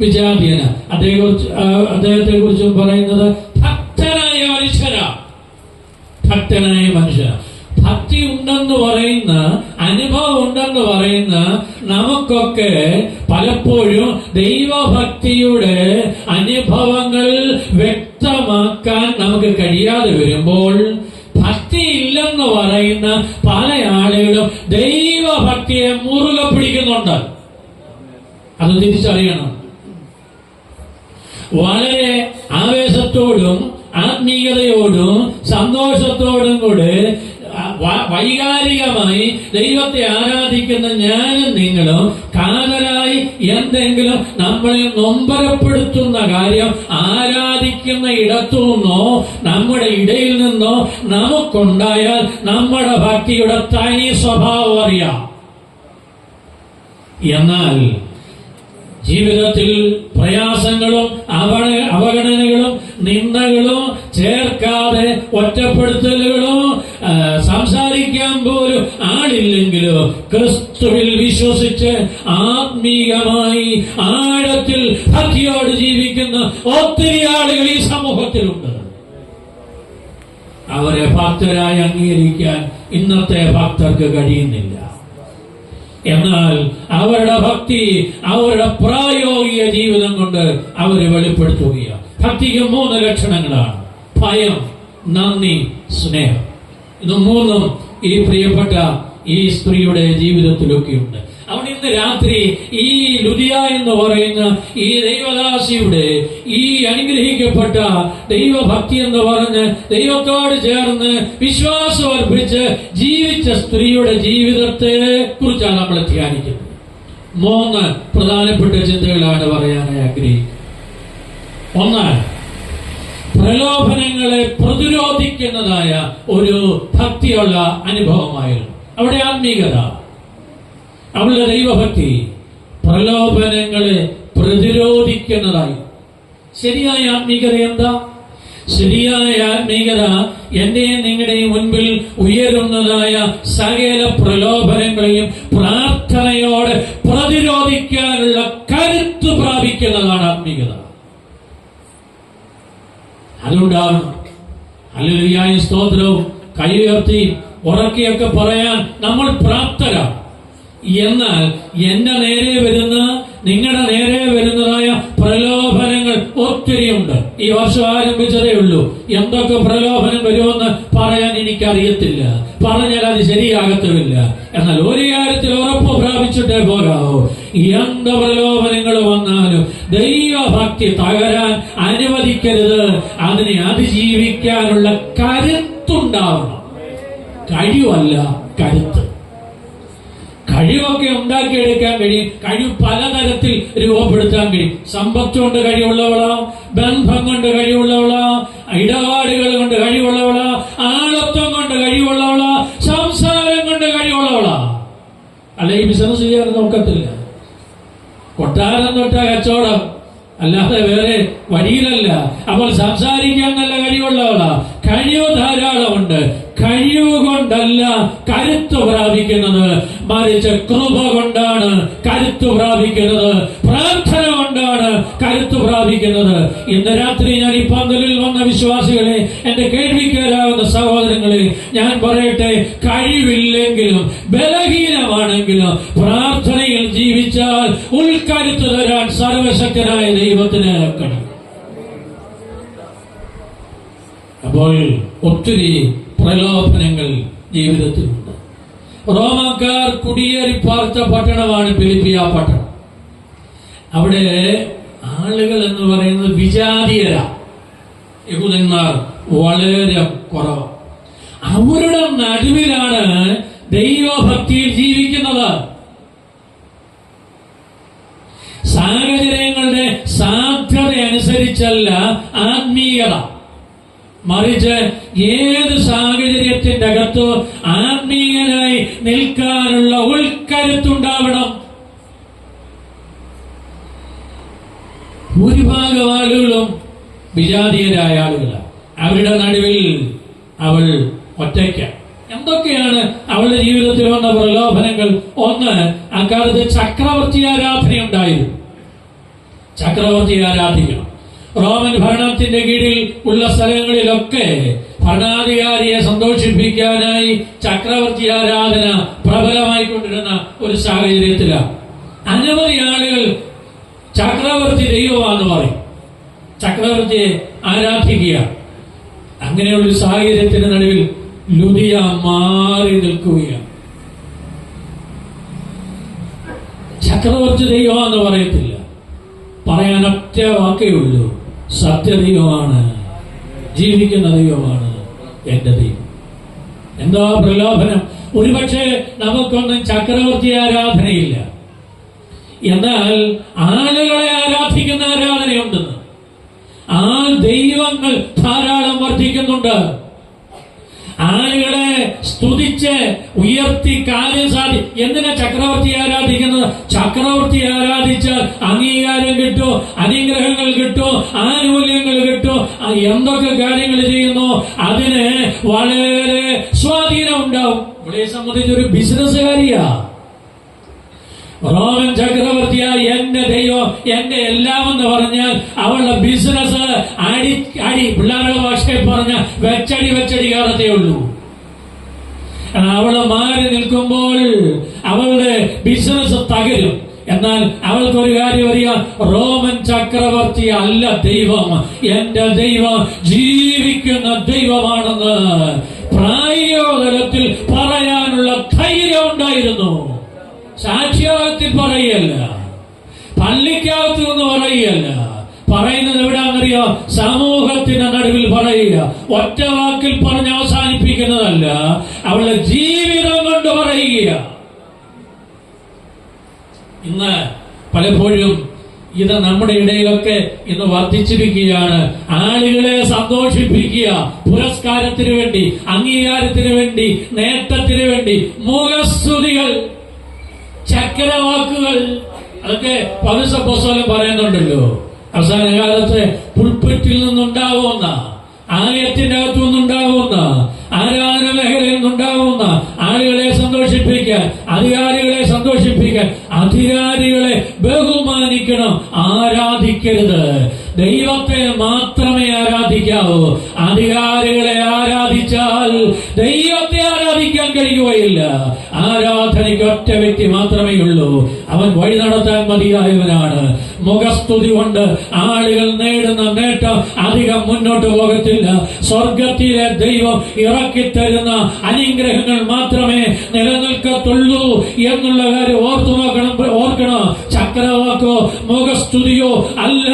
S1: വിജാതീയന, അദ്ദേഹത്തെ കുറിച്ച് പറയുന്നത് ഭക്തനായ മനുഷ്യനാ. ഭക്തി ഉണ്ടെന്ന് പറയുന്ന, അനുഭവം ഉണ്ടെന്ന് പറയുന്ന നമുക്കൊക്കെ പലപ്പോഴും ദൈവഭക്തിയുടെ അനുഭവങ്ങൾ വ്യക്തമാക്കാൻ നമുക്ക് കഴിയാതെ വരുമ്പോൾ, ഭക്തി ഇല്ലെന്ന് പറയുന്ന പല ആളുകളും ദൈവഭക്തിയെ മുറുകെ പിടിക്കുന്നുണ്ട്. അത് തിരിച്ചറിയണം. വളരെ ആവേശത്തോടും ആത്മീയതയോടും സന്തോഷത്തോടും കൂടെ വൈകാരികമായി ദൈവത്തെ ആരാധിക്കുന്ന ഞാനും നിങ്ങളും കാതലായി എന്തെങ്കിലും നമ്മളെ നൊമ്പരപ്പെടുത്തുന്ന കാര്യം ആരാധിക്കുന്ന ഇടത്തു നിന്നോ നമ്മുടെ ഇടയിൽ നിന്നോ നമുക്കുണ്ടായാൽ നമ്മുടെ ഭക്തിയുടെ തനി സ്വഭാവം അറിയാം. എന്നാൽ ജീവിതത്തിൽ പ്രയാസങ്ങളും അവഗണനകളും നിന്ദകളും ചേർക്കാതെ ഒറ്റപ്പെടുത്തലുകളും സംസാരിക്കാൻ പോലും ആളില്ലെങ്കിലോ ക്രിസ്തുവിൽ വിശ്വസിച്ച് ആത്മീയമായി ആഴത്തിൽ ഭക്തിയോട് ജീവിക്കുന്ന ഒത്തിരി ആളുകൾ ഈ സമൂഹത്തിലുണ്ട്. അവരെ ഭക്തരായി അംഗീകരിക്കാൻ ഇന്നത്തെ ഭക്തർക്ക് കഴിയുന്നില്ല. എന്നാൽ അവരുടെ ഭക്തി അവരുടെ പ്രായോഗിക ജീവിതം കൊണ്ട് അവർ വെളിപ്പെടുത്തുകയാണ്. ഭക്തിക്ക് 3 ലക്ഷണങ്ങളാണ്: ഭയം, നന്ദി, സ്നേഹം. ഇത് 3 ഈ പ്രിയപ്പെട്ട ഈ സ്ത്രീയുടെ ജീവിതത്തിലൊക്കെയുണ്ട്. അവിടെ ഇന്ന് രാത്രി ഈ ലുദിയ എന്ന് പറയുന്ന ഈ ദൈവദാസിയുടെ ഈ അനുഗ്രഹിക്കപ്പെട്ട ദൈവഭക്തി എന്ന് പറഞ്ഞ് ദൈവത്തോട് ചേർന്ന് വിശ്വാസം അർപ്പിച്ച് ജീവിച്ച സ്ത്രീയുടെ ജീവിതത്തെ കുറിച്ചാണ് നമ്മൾ ധ്യാനിക്കുന്നത്. 3 പ്രധാനപ്പെട്ട ചിന്തകളാണ് പറയാനായി ആഗ്രഹിക്കുന്നത്. 1, പ്രലോഭനങ്ങളെ പ്രതിരോധിക്കുന്നതായ ഒരു ഭക്തിയുള്ള അനുഭവമായിരുന്നു അവിടെ ആത്മീകത. അവളുടെ ദൈവഭക്തി പ്രലോഭനങ്ങളെ പ്രതിരോധിക്കുന്നതായി. ശരിയായ ആത്മീകത എന്താ? ശരിയായ ആത്മീകത എന്റെയും നിങ്ങളുടെയും മുൻപിൽ ഉയരുന്നതായ സകല പ്രലോഭനങ്ങളെയും പ്രാർത്ഥനയോടെ പ്രതിരോധിക്കാനുള്ള കരുത്ത് പ്രാപിക്കുന്നതാണ് ആത്മീകത. അതുകൊണ്ടാണ് ഹല്ലേലൂയ സ്തോത്രവും കൈ ഉയർത്തി ഉറക്കിയൊക്കെ പറയാൻ നമ്മൾ പ്രാപ്തരാണ്. എന്നാൽ എന്റെ നേരെ വരുന്ന, നിങ്ങളുടെ നേരെ വരുന്നതായ പ്രലോഭനങ്ങൾ ഒത്തിരിയുണ്ട്. ഈ വർഷം ആരംഭിച്ചതേ ഉള്ളൂ. എന്തൊക്കെ പ്രലോഭനം വരുമെന്ന് പറയാൻ എനിക്കറിയത്തില്ല, പറഞ്ഞാൽ അത് ശരിയാകത്തുമില്ല. എന്നാൽ ഒരു കാര്യത്തിൽ ഉറപ്പ് പ്രാപിച്ചിട്ടേ പോകാവൂ, എന്ത് പ്രലോഭനങ്ങൾ വന്നാലും ദൈവഭക്തി തകരാൻ അനുവദിക്കരുത്. അതിനെ അതിജീവിക്കാനുള്ള കരുത്തുണ്ടാവണം. കഴിവല്ല, കരുത്ത്. കഴിവൊക്കെ ഉണ്ടാക്കിയെടുക്കാൻ കഴിയും. കഴിവ് പലതരത്തിൽ രൂപപ്പെടുത്താൻ കഴിയും. സമ്പത്ത് കൊണ്ട് കഴിവുള്ളവളാം, ബന്ധം കൊണ്ട് കഴിവുള്ളവളാം, ഇടപാടുകൾ കൊണ്ട് കഴിവുള്ളവളാം, ആളത്വം കൊണ്ട് കഴിവുള്ളവളാം, സംസാരം കൊണ്ട് കഴിവുള്ളവളാം. അല്ല, ഈ ബിസിനസ് ചെയ്യാൻ നോക്കത്തില്ല. കൊട്ടാരം തൊട്ട കച്ചവടം, അല്ലാതെ വേറെ വഴിയിലല്ല. അപ്പോൾ സംസാരിക്കാൻ നല്ല കഴിവുള്ളവളാ. കഴിവ് ധാരാളമുണ്ട്. കഴിവ് കൊണ്ടല്ല കരുത്ത് പ്രാപിക്കുന്നത്, മറിച്ച് കൃപ കൊണ്ടാണ് കരുത്ത് പ്രാപിക്കുന്നത്, പ്രാർത്ഥന കൊണ്ടാണ് കരുത്ത് പ്രാപിക്കുന്നത്. ഇന്ന് രാത്രി ഞാൻ ഈ പന്തലിൽ വന്ന വിശ്വാസികളെ, എന്റെ കേൾവിക്കാരാകുന്ന സഹോദരങ്ങളെ, ഞാൻ പറയട്ടെ, കഴിവില്ലെങ്കിലും ബലഹീനമാണെങ്കിലും പ്രാർത്ഥനയിൽ ജീവിച്ചാൽ ഉൾക്കരുത്ത് തരാൻ സർവശക്തനായ ദൈവത്തിന് കഴിയും. അപ്പോൾ ഒത്തിരി പ്രലോഭനങ്ങൾ ജീവിതത്തിലുണ്ട്. റോമാക്കാർ കുടിയേറി പാർത്ത പട്ടണമാണ് ഫിലിപ്പിയ പട്ടണം. അവിടെ ആളുകൾ എന്ന് പറയുന്നത് വിജാതീയരാ, യഹൂദന്മാർ വളരെ കുറവ്. അവരുടെ നടുവിലാണ് ദൈവഭക്തിയിൽ ജീവിക്കുന്നത്. സാഹചര്യങ്ങളുടെ സാധ്യത അനുസരിച്ചല്ല ആത്മീയത, മറിച്ച് ഏത് സാഹചര്യത്തിന്റെ അകത്ത് ആത്മീയനായി നിൽക്കാനുള്ള ഉൾക്കരുത്തുണ്ടാവണം. ഭൂരിഭാഗം ആളുകളും വിജാതീയരായ ആളുകളാണ്. അവരുടെ നടുവിൽ അവൾ ഒറ്റയ്ക്ക. എന്തൊക്കെയാണ് അവളുടെ ജീവിതത്തിൽ വന്ന പ്രലോഭനങ്ങൾ? ഒന്ന്, അക്കാലത്ത് ചക്രവർത്തി ആരാധന ഉണ്ടായിരുന്നു. ചക്രവർത്തി ആരാധിക്കണം. റോമൻ ഭരണത്തിന്റെ കീഴിൽ ഉള്ള സ്ഥലങ്ങളിലൊക്കെ ഭരണാധികാരിയെ സന്തോഷിപ്പിക്കാനായി ചക്രവർത്തി ആരാധന പ്രബലമായിക്കൊണ്ടിരുന്ന ഒരു സാഹചര്യത്തിലാണ് അനവധി ആളുകൾ ചക്രവർത്തി ദൈവമാണെന്ന് പറയും, ചക്രവർത്തിയെ ആരാധിക്കുക. അങ്ങനെയുള്ള സാഹചര്യത്തിന് നടുവിൽ ലുദിയ മാറി നിൽക്കുകയാണ്. ചക്രവർത്തി ദൈവമാണെന്ന് പറയത്തില്ല, പറയാൻ ഒറ്റ വാക്കേ ഉള്ളൂ, സത്യദൈവമാണ്, ജീവിക്കുന്ന ദൈവമാണ് എന്റെ ദൈവം. എന്താ പ്രലോഭനം? ഒരുപക്ഷെ നമുക്കൊന്നും ചക്രവർത്തി ആരാധനയില്ല, എന്നാൽ ആളുകളെ ആരാധിക്കുന്ന ആരാധനയുണ്ടെന്ന്. ആ ദൈവങ്ങൾ ധാരാളം വർദ്ധിക്കുന്നുണ്ട്. ആളുകളെ സ്തുതിച്ച് ഉയർത്തി കാര്യം എന്തിനാ ചക്രവർത്തി ആരാധിക്കുന്നത്? ചക്രവർത്തി ആരാധിച്ചാൽ അംഗീകാരം കിട്ടും, അനുഗ്രഹങ്ങൾ കിട്ടും, ആനുകൂല്യങ്ങൾ കിട്ടും. എന്തൊക്കെ കാര്യങ്ങൾ ചെയ്യുന്നു അതിന് വളരെ സ്വാധീനം ഉണ്ടാവും. ഇവിടെ സംബന്ധിച്ചൊരു ബിസിനസ്സുകാരിയാ. റോമൻ ചക്രവർത്തിയായി എന്റെ ദൈവം എന്റെ എല്ലാം എന്ന് പറഞ്ഞാൽ അവളുടെ ബിസിനസ് അടി പിള്ളേരുടെ ഭാഷയിൽ പറഞ്ഞ വെച്ചടി കയറത്തേ ഉള്ളൂ. അവള് മാറി നിൽക്കുമ്പോൾ അവളുടെ ബിസിനസ് തകരും. എന്നാൽ അവൾക്കൊരു കാര്യം അറിയാം, റോമൻ ചക്രവർത്തി അല്ല ദൈവം, എന്റെ ദൈവം ജീവിക്കുന്ന ദൈവമാണെന്ന് പ്രായോഗിക തലത്തിൽ പറയാനുള്ള ധൈര്യം ഉണ്ടായിരുന്നു. സാക്ഷ്യത്തിൽ പറയുകയല്ല, പള്ളിക്കകത്ത് നിന്ന് പറയുകയല്ല, പറയുന്നത് എവിടാന്നറിയോ? സമൂഹത്തിന്റെ നടുവിൽ പറയുക. ഒറ്റ വാക്കിൽ പറഞ്ഞ് അവസാനിപ്പിക്കുന്നതല്ല, അവളുടെ ജീവിതം കൊണ്ട് പറയുക. ഇന്ന് പലപ്പോഴും ഇത് നമ്മുടെ ഇടയിലൊക്കെ ഇന്ന് വർദ്ധിച്ചിരിക്കുകയാണ്. ആളുകളെ സന്തോഷിപ്പിക്കുക, പുരസ്കാരത്തിന് വേണ്ടി, അംഗീകാരത്തിന് വേണ്ടി, നേട്ടത്തിന് വേണ്ടി മുഖസ്തുതികൾ, ചക്രവാക്കുകൾ, അതൊക്കെ പൗലോസ് അപ്പോസ്തലൻ പറയുന്നുണ്ടല്ലോ. അവസാന കാലത്ത് പുൾപിറ്റിൽ നിന്നുണ്ടാവുന്ന, ആലയത്തിന്റെ അകത്തു നിന്നുണ്ടാവുന്ന, ആരാധന മേഖലയിൽ നിന്നുണ്ടാവുന്ന ആളുകളെ സന്തോഷിപ്പിക്കാൻ, അധികാരികളെ സന്തോഷിപ്പിക്കാൻ, അധികാരികളെ ബഹുമാനിക്കണം, ആരാധിക്കരുത്. ദൈവത്തെ മാത്രമേ ആരാധിക്കാവൂ. അധികാരികളെ ആരാധിച്ചാൽ ദൈവത്തെ ആരാധിക്കാൻ കഴിയുകയില്ല. ആരാധനയ്ക്ക് ഒറ്റ വ്യക്തി മാത്രമേ ഉള്ളൂ. അവൻ വഴി നടത്താൻ മതിയായവനാണ്. മുഖസ്തുതി കൊണ്ട് ആളുകൾ നേടുന്ന നേട്ടം അധികം മുന്നോട്ട് പോകത്തില്ല. സ്വർഗത്തിലെ ദൈവം ഇറക്കിത്തരുന്ന അനുഗ്രഹങ്ങൾ മാത്രമേ നിലനിൽക്കത്തുള്ളൂ എന്നുള്ള കാര്യം ഓർക്കണം. ചക്രവാക്കോ മുഖസ്തുതിയോ അല്ല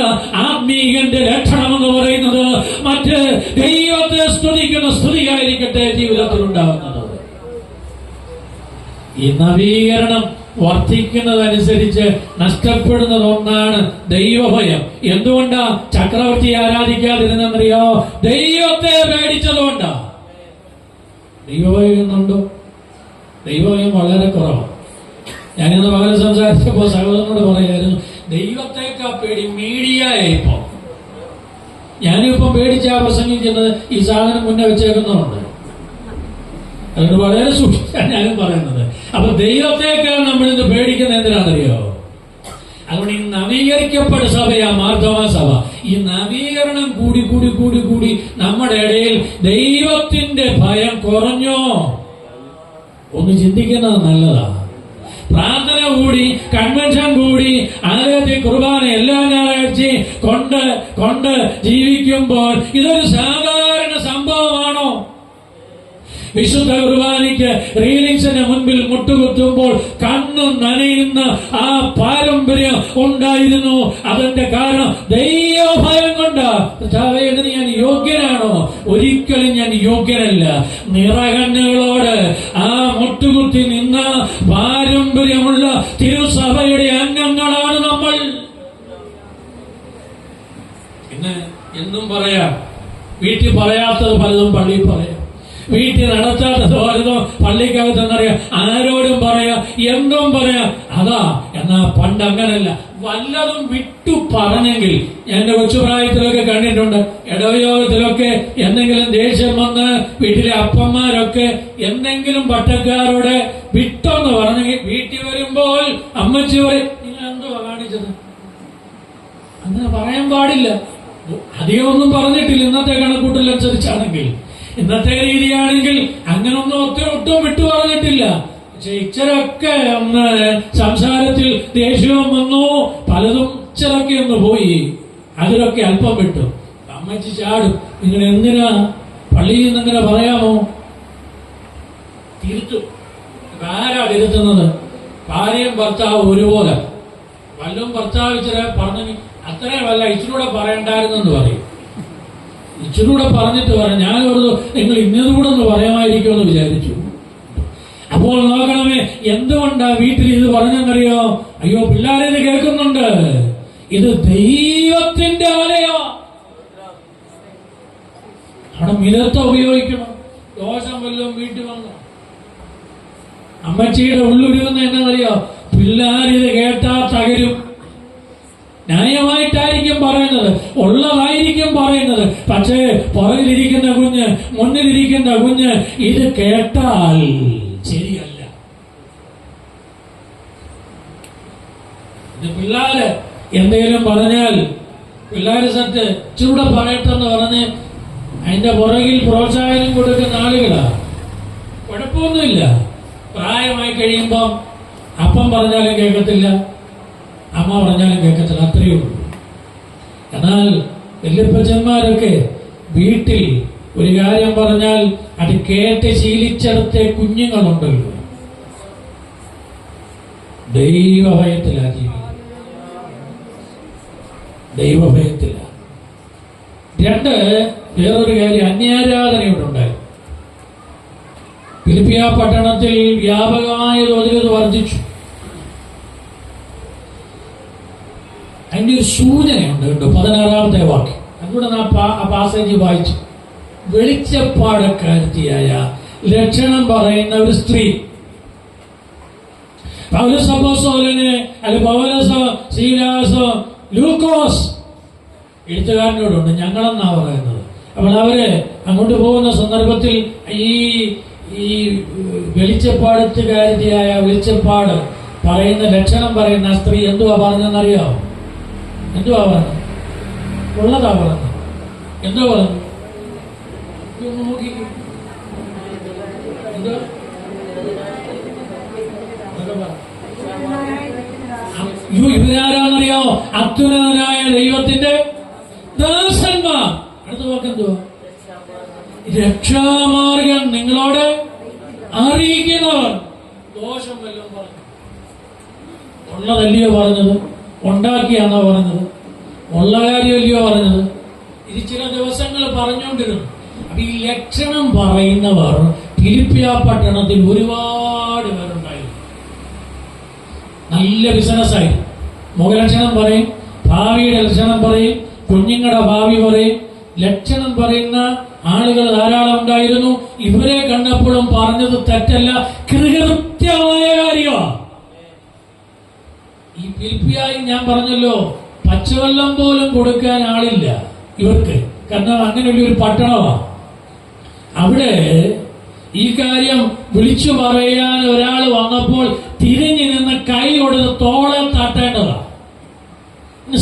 S1: ആത്മീയന്റെ ലക്ഷണമെന്ന് പറയുന്നത്. മറ്റ് ദൈവത്തെ സ്തുതിക്കുന്ന സ്തുതിയായിരിക്കട്ടെ ജീവിതത്തിൽ ഉണ്ടാകുന്നത്. ഈ നവീകരണം വർദ്ധിക്കുന്നതനുസരിച്ച് നഷ്ടപ്പെടുന്നത് ഒന്നാണ് ദൈവഭയം. എന്തുകൊണ്ടാ ചക്രവർത്തിയെ ആരാധിക്കാതിരുന്നറിയോ? ദൈവത്തെ പേടിച്ചതുകൊണ്ടാ. ദൈവഭയം എന്നുണ്ടോ? ദൈവഭയം വളരെ കുറവാണ്. ഞാനിന്ന് പകരം സംസാരിച്ചപ്പോ സഹോദരനോട് പറയായിരുന്നു, ദൈവത്തേക്കാ പേടി മീഡിയയായിപ്പോ. ഞാനിപ്പം പേടിച്ചാ പ്രസംഗിക്കുന്നത് ഈ സാധനം മുന്നേ വെച്ചേക്കുന്നുണ്ട്. അതുകൊണ്ട് വളരെ സൂക്ഷിച്ചാണ് ഞാനും പറയുന്നത്. അപ്പൊ ദൈവത്തേക്കാൾ നമ്മളിന്ന് പേടിക്കുന്നത് എന്തിനാണെന്നറിയോ? അതുകൊണ്ട് ഈ നവീകരിക്കപ്പെട്ട സഭയാ മാർത്തോമാ സഭ. ഈ നവീകരണം കൂടി കൂടി കൂടി കൂടി നമ്മുടെ ഇടയിൽ ദൈവത്തിന്റെ ഭയം കുറഞ്ഞോ? ഒന്ന് ചിന്തിക്കുന്നത് നല്ലതാ. പ്രാർത്ഥന കൂടി, കൺവെൻഷൻ കൂടി, ആലയത്തിൽ കുർബാന എല്ലാ ഞായറാഴ്ചയും കൊണ്ട് ജീവിക്കുമ്പോൾ ഇതൊരു സാധാരണ സംഭവമാണോ? വിശുദ്ധ കുർബാനയ്ക്ക് റീലിംഗ്സിന് മുൻപിൽ മുട്ടുകുത്തുമ്പോൾ കണ്ണു നനയുന്ന ആ പാരമ്പര്യം ഉണ്ടായിരുന്നു. അതിന്റെ കാരണം ദൈവഭയം കൊണ്ട്. ഇതിന് ഞാൻ യോഗ്യനാണോ? ഒരിക്കലും ഞാൻ യോഗ്യനല്ല. നിറകണ്ണുകളോട് ആ മുട്ടുകുത്തി നിന്ന പാരമ്പര്യമുള്ള തിരുസഭയുടെ അംഗങ്ങളാണ് നമ്മൾ. ഇന്ന് എന്നും പറയാം, വീട്ടിൽ പറയാത്തത് പലതും പള്ളിയിൽ പറയാം, വീട്ടിൽ നടത്താത്തത് പലതും പള്ളിക്കകത്തെന്നറിയാം, ആരോടും പറയാം, എന്തും പറയാം. അതാ. എന്നാ പണ്ട് അങ്ങനല്ല. വല്ലതും വിട്ടു പറഞ്ഞെങ്കിൽ, എന്റെ കൊച്ചുപ്രായത്തിലൊക്കെ കണ്ടിട്ടുണ്ട്, ഇടവയോഗത്തിലൊക്കെ എന്തെങ്കിലും ദേഷ്യം വന്ന് വീട്ടിലെ അപ്പന്മാരൊക്കെ എന്തെങ്കിലും പട്ടക്കാരോടെ വിട്ടോന്ന് പറഞ്ഞെങ്കിൽ വീട്ടിൽ വരുമ്പോൾ അമ്മച്ചി പറയും, നിങ്ങൾ എന്തുവാ കാണിച്ചത്? അങ്ങനെ പറയാൻ പാടില്ല. അധികമൊന്നും പറഞ്ഞിട്ടില്ല. ഇന്നത്തെ കണക്കൂട്ടലനുസരിച്ചാണെങ്കിൽ, ഇന്നത്തെ രീതിയാണെങ്കിൽ അങ്ങനൊന്നും ഒട്ടും വിട്ടു പറഞ്ഞിട്ടില്ല. പക്ഷെ ഇച്ചിരൊക്കെ ഒന്ന് സംസാരത്തിൽ ദേഷ്യവും വന്നു, പലതും ഇച്ചിരൊക്കെ ഒന്ന് പോയി, അതിലൊക്കെ അല്പം വിട്ടു. അമ്മച്ചി ചാടും, നിങ്ങൾ എന്തിനാ പള്ളിയിൽ നിന്ന് ഇങ്ങനെ പറയാമോ? തിരുത്തും. ആരാ തിരുത്തുന്നത്? ഭാര്യയും ഭർത്താവ് ഒരുപോലെ. വല്ലതും ഭർത്താവ് ഇച്ചിരി പറഞ്ഞെങ്കിൽ അത്രയുമല്ല, ഇച്ചിരൂടെ പറയണ്ടായിരുന്നെന്ന് പറയും. ഇച്ചിരൂടെ പറഞ്ഞിട്ട് പറയാം, ഞാൻ ഒരു നിങ്ങൾ ഇന്നതുകൂടെ ഒന്ന് പറയാമായിരിക്കുമെന്ന് വിചാരിച്ചു. അപ്പോൾ നോക്കണമേ, എന്തുകൊണ്ടാ വീട്ടിൽ ഇത് പറഞ്ഞെന്നറിയോ? അയ്യോ, പിള്ളേരെ ഇത് കേൾക്കുന്നുണ്ട്, ഇത് ദൈവത്തിന്റെ ആലയോ. അവിടെ മിതത്വം ഉപയോഗിക്കണം. ദോഷം വല്ലതും വീട്ടിൽ വന്നു അമ്മച്ചിയുടെ ഉള്ളുരുവെന്ന് എന്നറിയോ? പിള്ളേരിത് കേട്ടാ തകരും. ന്യായമായിട്ടായിരിക്കും പറയുന്നത്, ഉള്ളതായിരിക്കും പറയുന്നത്. പക്ഷേ പുറകിലിരിക്കുന്ന കുഞ്ഞ്, മുന്നിലിരിക്കുന്ന കുഞ്ഞ് ഇത് കേട്ടാൽ ശരിയല്ല. ഇത് പിള്ളേര് എന്തെങ്കിലും പറഞ്ഞാൽ, പിള്ളേര് സറ്റ് ചൂടെ പറയട്ടെന്ന് പറഞ്ഞ് അതിന്റെ പുറകിൽ പ്രോത്സാഹനം കൊടുക്കുന്ന ആളുകളാ. കുഴപ്പമൊന്നുമില്ല. പ്രായമായി കഴിയുമ്പം അപ്പം പറഞ്ഞാലും കേൾക്കത്തില്ല, അമ്മ പറഞ്ഞാലും കേൾക്കത്തില്ല, അത്രയേ ഉള്ളൂ. എന്നാൽ വല്യപ്പച്ചന്മാരൊക്കെ വീട്ടിൽ ഒരു കാര്യം പറഞ്ഞാൽ അത് കേട്ട് ശീലിച്ചെടുത്ത കുഞ്ഞുങ്ങളുണ്ടല്ലോ. ദൈവഭയത്തിലാ ജീവിക്കുന്നത്, ദൈവഭയത്തില. രണ്ട്, വേറൊരു കാര്യം, അന്യാരാധനയുടെ ഉണ്ടായിരുന്നു. ഫിലിപ്പിയ പട്ടണത്തിൽ വ്യാപകമായ തോതിൽ ഇത് വർദ്ധിച്ചു. അതിന്റെ ഒരു സൂചനയുണ്ട് കേട്ടോ. 16-ാമത്തെ വാക്യം, അതുകൂടെ ആ പാസേജ് വായിച്ചു. വെളിച്ചപ്പാടക്കാരത്തിയായ ലക്ഷണം പറയുന്ന ഒരു സ്ത്രീ പൗലോസ് അപ്പോസ്തലനെ, അല്ലെ പൗലോസോ സീലാസോ ലൂക്കോസ് എഴുത്തുകാരനോടുണ്ട്, ഞങ്ങളെന്നാ പറയുന്നത്. അപ്പോൾ അവര് അങ്ങോട്ട് പോകുന്ന സന്ദർഭത്തിൽ ഈ വെളിച്ചപ്പാടത്തുകാരത്തിയായ വെളിച്ചപ്പാട് പറയുന്ന ലക്ഷണം പറയുന്ന സ്ത്രീ എന്തുവാ പറഞ്ഞെന്നറിയാമോ? എന്തുവാ പറഞ്ഞത്? ഉള്ളതാ പറഞ്ഞു. എന്താ പറഞ്ഞു? നോക്കി എന്താ ഇവരാരാന്നറിയാമോ? അത്യുന്നതനായ ദൈവത്തിന്റെ ദാസന്മാർ. അടുത്ത വാക്കെന്തുവാ? രക്ഷാമാർഗം നിങ്ങളോട് അറിയിക്കുന്നവർ. ദോഷം വല്ലതും പറഞ്ഞു? ഉള്ളതല്ലയോ പറഞ്ഞത്? ഉണ്ടാക്കിയാണോ പറഞ്ഞത്? ഉള്ള കാര്യമല്ലയോ പറഞ്ഞത്? ഇത് ചില ദിവസങ്ങൾ പറഞ്ഞുകൊണ്ടിരുന്നു. അപ്പൊ ഈ ലക്ഷണം പറയുന്നവർ ഫിലിപ്പിയ പട്ടണത്തിൽ ഒരുപാട് പേരുണ്ടായിരുന്നു. നല്ല ബിസിനസ്സായി. മുഖലക്ഷണം പറയും, ഭാവിയുടെ ലക്ഷണം പറയും, കുഞ്ഞുങ്ങളുടെ ഭാവി പറയും. ലക്ഷണം പറയുന്ന ആളുകൾ ധാരാളം ഉണ്ടായിരുന്നു. ഇവരെ കണ്ടപ്പോഴും പറഞ്ഞത് തെറ്റല്ല, കൃത്യമായ കാര്യമാണ്. ഈ ഫിലിപ്പിയായി ഞാൻ പറഞ്ഞല്ലോ, പച്ചവെള്ളം പോലും കൊടുക്കാൻ ആളില്ല ഇവർക്ക്. കാരണം അങ്ങനെ ഒരു പട്ടണമാണ്. അവിടെ ഈ കാര്യം വിളിച്ചു പറയാൻ ഒരാൾ വന്നപ്പോൾ തിരിഞ്ഞു നിന്ന് കൈ കൊടുത്ത് തോളെ തട്ടേണ്ടതാണ്.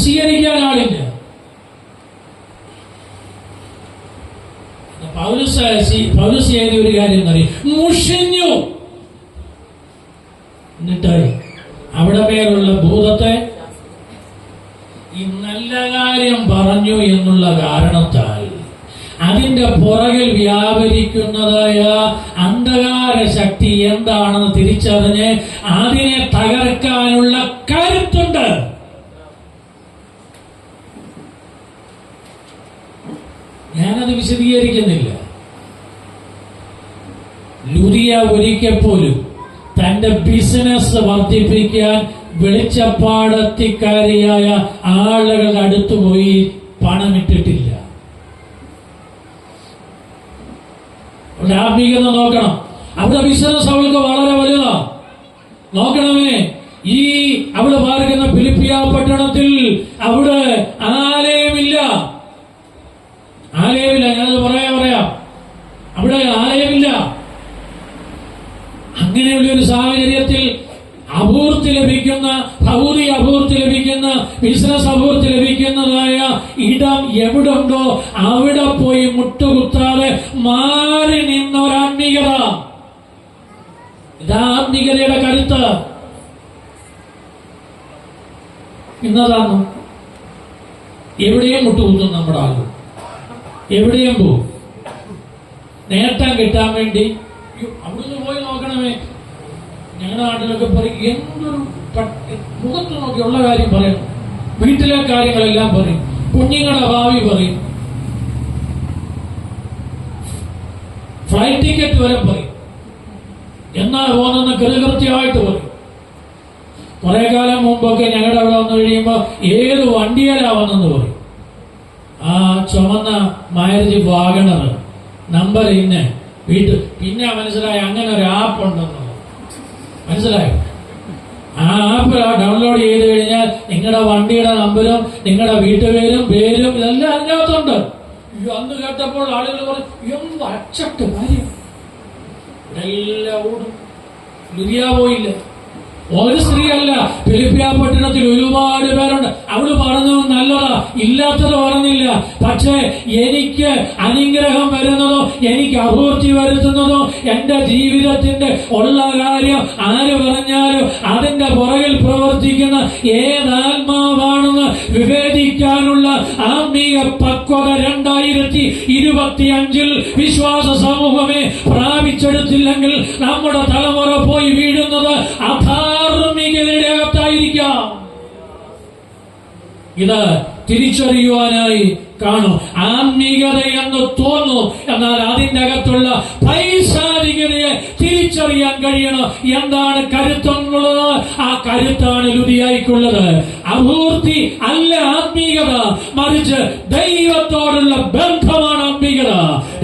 S1: സ്വീകരിക്കാൻ ആളില്ല. പൗലോസ് ചെയ്ത ഒരു കാര്യം എന്നറിയാം, മുഷിഞ്ഞു. എന്നിട്ട് അവിടെ പേരുള്ള ഭൂതത്തെ ഈ നല്ല കാര്യം പറഞ്ഞു എന്നുള്ള കാരണത്താൽ അതിന്റെ പുറകിൽ വ്യാപരിക്കുന്നതായ അന്ധകാര ശക്തി എന്താണെന്ന് തിരിച്ചറിഞ്ഞ് അതിനെ തകർക്കാനുള്ള കരുത്തുണ്ട്. ഞാനത് വിശദീകരിക്കുന്നില്ല. ലൂദിയ ഒരിക്കൽ പോലും തന്റെ ബിസിനസ് വർദ്ധിപ്പിക്കാൻ വെളിച്ചപ്പാടത്തിക്കാരിയായ ആളുകളുടെ അടുത്ത് പോയി പണമിട്ടിട്ടില്ല. ആത്മീയത നോക്കണം. അവിടെ ബിസിനസ് അവൾക്ക് വളരെ വലുതാ. നോക്കണമേ, ഈ അവള് പാർക്കുന്ന ഫിലിപ്പിയ പട്ടണത്തിൽ അവിടെ ആലയമില്ല. ഞാനത് പറയാം. അവിടെ ആലയമില്ല. അങ്ങനെയുള്ള ഒരു സാഹചര്യത്തിൽ അപൂർത്തി ലഭിക്കുന്ന, ഭൗതിക അപൂർത്തി ലഭിക്കുന്ന, ബിസിനസ് അപൂർത്തി ലഭിക്കുന്നതായ ഇടം എവിടുണ്ടോ അവിടെ പോയി മുട്ടുകുത്താതെ മാറി നിന്ന ഒരാത്മീയത. ഇതാത്മീയതയുടെ കരുത്ത്. ഇന്നതാണ് എവിടെയും മുട്ടുകുത്തും നമ്മുടെ ആളുകൾ. എവിടെയും പോകും. നേട്ടം കിട്ടാൻ വേണ്ടി അവിടുന്ന് പോയി നോക്കണമേ. ഞങ്ങളുടെ നാട്ടിലൊക്കെ പറയും, എന്തൊരു മുഖത്ത് നോക്കിയുള്ള കാര്യം പറയും, വീട്ടിലെ കാര്യങ്ങളെല്ലാം പറയും, കുഞ്ഞുങ്ങളുടെ ഭാവി പറയും, ഫ്ലൈറ്റ് ടിക്കറ്റ് വരെ പറയും, എന്നാ പോകുന്ന കൃത്യമായിട്ട് പറയും. കുറെ കാലം മുമ്പൊക്കെ ഞങ്ങളുടെ അവിടെ വന്നു കഴിയുമ്പോൾ ഏത് വണ്ടിയിലാ വന്നെന്ന് പറയും. ആ ചുമന്ന മാരുതി വാഗണർ നമ്പർ ഇന്ന് വീട്ടിൽ. പിന്നെ മനസ്സിലായി അങ്ങനെ ഒരു ആപ്പ് ഉണ്ടെന്നുള്ളത്. മനസ്സിലായോ? ആ ആപ്പ് ഡൗൺലോഡ് ചെയ്ത് കഴിഞ്ഞാൽ നിങ്ങളുടെ വണ്ടിയുടെ നമ്പരും നിങ്ങളുടെ വീട്ടുപേരും പേരും ഇതെല്ലാം അതിനകത്തുണ്ട്. അന്ന് കേട്ടപ്പോൾ ആളുകൾ പറയും, എന്ത് അച്ചട്ട് കാര്യം, ഇതെല്ലാം ഓടും. ലുദിയ പോയില്ല. ഒരു സ്ത്രീയല്ല, ഫിലിപ്പിയ പട്ടണത്തിൽ ഒരുപാട് പേരുണ്ട്. അവള് പറഞ്ഞു നല്ലതാ, ഇല്ലാത്തത് പറഞ്ഞില്ല. പക്ഷേ എനിക്ക് അനുഗ്രഹം വരുന്നതോ എനിക്ക് അപൂർത്തി വരുത്തുന്നതോ എന്റെ ജീവിതത്തിന്റെ ഉള്ള കാര്യം ആര് പറഞ്ഞാലും അതിന്റെ പുറകിൽ പ്രവർത്തിക്കുന്ന ഏതാത്മാവാണെന്ന് വിവേചിക്കാനുള്ള ആത്മീയ പക്വത 2025 വിശ്വാസ സമൂഹമേ പ്രാപിച്ചെടുത്തില്ലെങ്കിൽ നമ്മുടെ തലമുറ പോയി വീഴുന്നത് അധാർമികതയുടെ അകത്തായിരിക്കാം. ഇത് തിരിച്ചറിയുവാനായി കാണും. ആത്മീയത എന്ന് തോന്നുന്നു, എന്നാൽ അതിന്റെ അകത്തുള്ള പൈശാചികതയെ തിരിച്ചറിയാൻ കഴിയണം. എന്താണ് കരുത്തെന്നുള്ളത്? ആ കരുത്താണ് ലുദിയായിക്കുള്ളത്. അപൂർത്തി അല്ല ആത്മീയത, മറിച്ച് ദൈവത്തോടുള്ള ബന്ധമാണ് ആത്മീയത.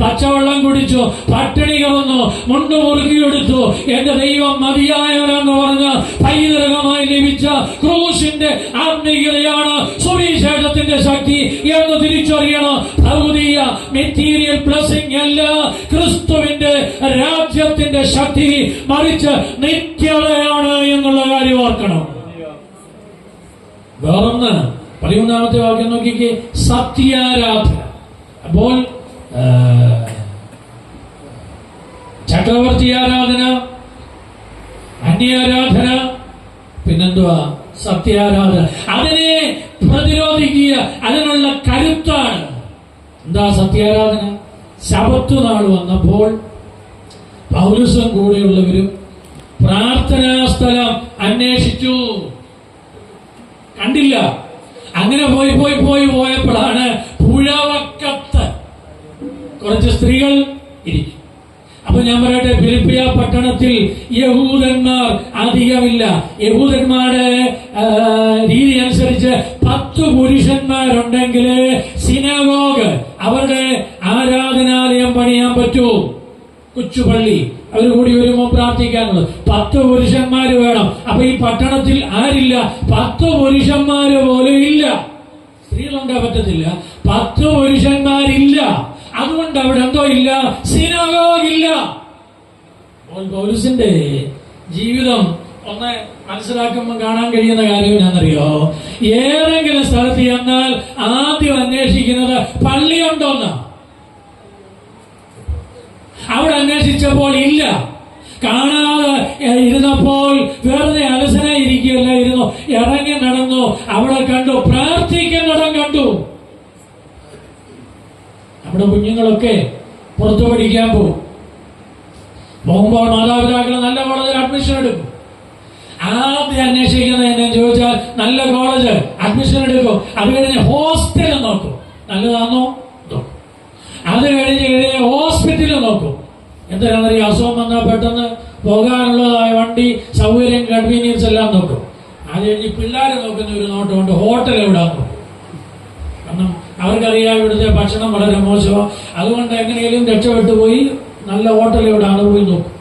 S1: പച്ചവെള്ളം കുടിച്ചു, പട്ടിണി കിടന്നു, മുണ്ടു മുറുകിയെടുത്തു, എന്റെ ദൈവം മതിയായവനെന്ന് പറഞ്ഞ് പൈതൃകമായി ലഭിച്ച ക്രൂശിന്റെ ആത്മീയതയാണ് സുവിശേഷത്തിന്റെ ശക്തി എന്ന് തിരിച്ചറിയണം. ഭൗതിക മെറ്റീരിയൽ ബ്ലെസ്സിംഗ് അല്ല ക്രിസ്തുവിന്റെ രാജ്യത്തിന്റെ ശക്തി, മറിച്ച് നിത്യതയാണ് എന്നുള്ള കാര്യം ഓർക്കണം. വേറൊന്ന്, 13-ാമത്തെ വാക്യം നോക്കിക്കേ, സത്യാരാധന. അപ്പോൾ ചക്രവർത്തി ആരാധന, അന്യാരാധന, പിന്നെന്തുവാ? സത്യാരാധന. അതിനെ പ്രതിരോധിക്കുക, അതിനുള്ള കരുത്താണ്. എന്താ സത്യാരാധന? ശബത്ത് നാൾ വന്നപ്പോൾ പൗലോസും കൂടെയുള്ളവരും പ്രാർത്ഥനാ സ്ഥലം അന്വേഷിച്ചു, കണ്ടില്ല. അങ്ങനെ പോയപ്പോഴാണ് പുഴവക്കത്ത് കുറച്ച് സ്ത്രീകൾ ഇരിക്കും. അപ്പൊ ഞാൻ പറയട്ടെ, ഫിലിപ്പിയ പട്ടണത്തിൽ യഹൂദന്മാർ അധികമില്ല. യഹൂദന്മാരുടെ രീതി അനുസരിച്ച് 10 പുരുഷന്മാരുണ്ടെങ്കിൽ സിനഗോഗ്, അവരുടെ ആരാധനാലയം പണിയാൻ പറ്റൂ. കൊച്ചുപള്ളി അവർ കൂടി വരുമ്പോൾ പ്രാർത്ഥിക്കാനുള്ളത് 10 പുരുഷന്മാര് വേണം. അപ്പൊ ഈ പട്ടണത്തിൽ ആരില്ല? 10 പുരുഷന്മാര് പോലും ഇല്ല. സ്ത്രീകളുണ്ടാ പറ്റത്തില്ല, 10 പുരുഷന്മാരില്ല. അതുകൊണ്ട് അവിടെ എന്തോ ഇല്ല, സിനഗോഗില്ല. പൗലോസിന്റെ ജീവിതം ഒന്ന് മനസ്സിലാക്കുമ്പോൾ കാണാൻ കഴിയുന്ന കാര്യം ഞാനറിയോ? ഏതെങ്കിലും സ്ഥലത്ത് ചെന്നാൽ ആദ്യം അന്വേഷിക്കുന്നത് പള്ളിയുണ്ടോന്ന്. അവിടെ അന്വേഷിച്ചപ്പോൾ ഇല്ല. കാണാതെ ഇരുന്നപ്പോൾ വെറുതെ അലസനായി ഇരിക്കുകയല്ലായിരുന്നു, ഇറങ്ങി നടന്നു. അവിടെ കണ്ടു, പ്രാർത്ഥിക്കുന്നിടം കണ്ടു. നമ്മുടെ കുഞ്ഞുങ്ങളൊക്കെ പുറത്തു പഠിക്കാൻ പോകുമ്പോൾ മാതാപിതാക്കൾ നല്ല കോളേജിൽ അഡ്മിഷൻ എടുക്കും. ആദ്യം അന്വേഷിക്കുന്നത് എന്നു ചോദിച്ചാൽ നല്ല കോളേജ് അഡ്മിഷൻ എടുക്കും. അത് കഴിഞ്ഞ് ഹോസ്റ്റൽ നോക്കും, നല്ലതാണോ നോക്കും. അത് കഴിഞ്ഞ് ഹോസ്പിറ്റലിൽ നോക്കും. എന്തിനാണെന്നറിയാം? അസുഖം വന്നാൽ പെട്ടെന്ന് പോകാനുള്ളതായ വണ്ടി സൗകര്യം, കൺവീനിയൻസ് എല്ലാം നോക്കും. അത് കഴിഞ്ഞ് പിള്ളേരെ നോക്കുന്ന ഒരു നോട്ടമുണ്ട്, ഹോട്ടൽ എവിടെ നോക്കും. കാരണം അവർക്കറിയാം ഇവിടുത്തെ ഭക്ഷണം വളരെ മോശമാണ്. അതുകൊണ്ട് എങ്ങനെയും രക്ഷപ്പെട്ടു പോയി നല്ല ഹോട്ടൽ എവിടെയാണ് പോയി നോക്കും.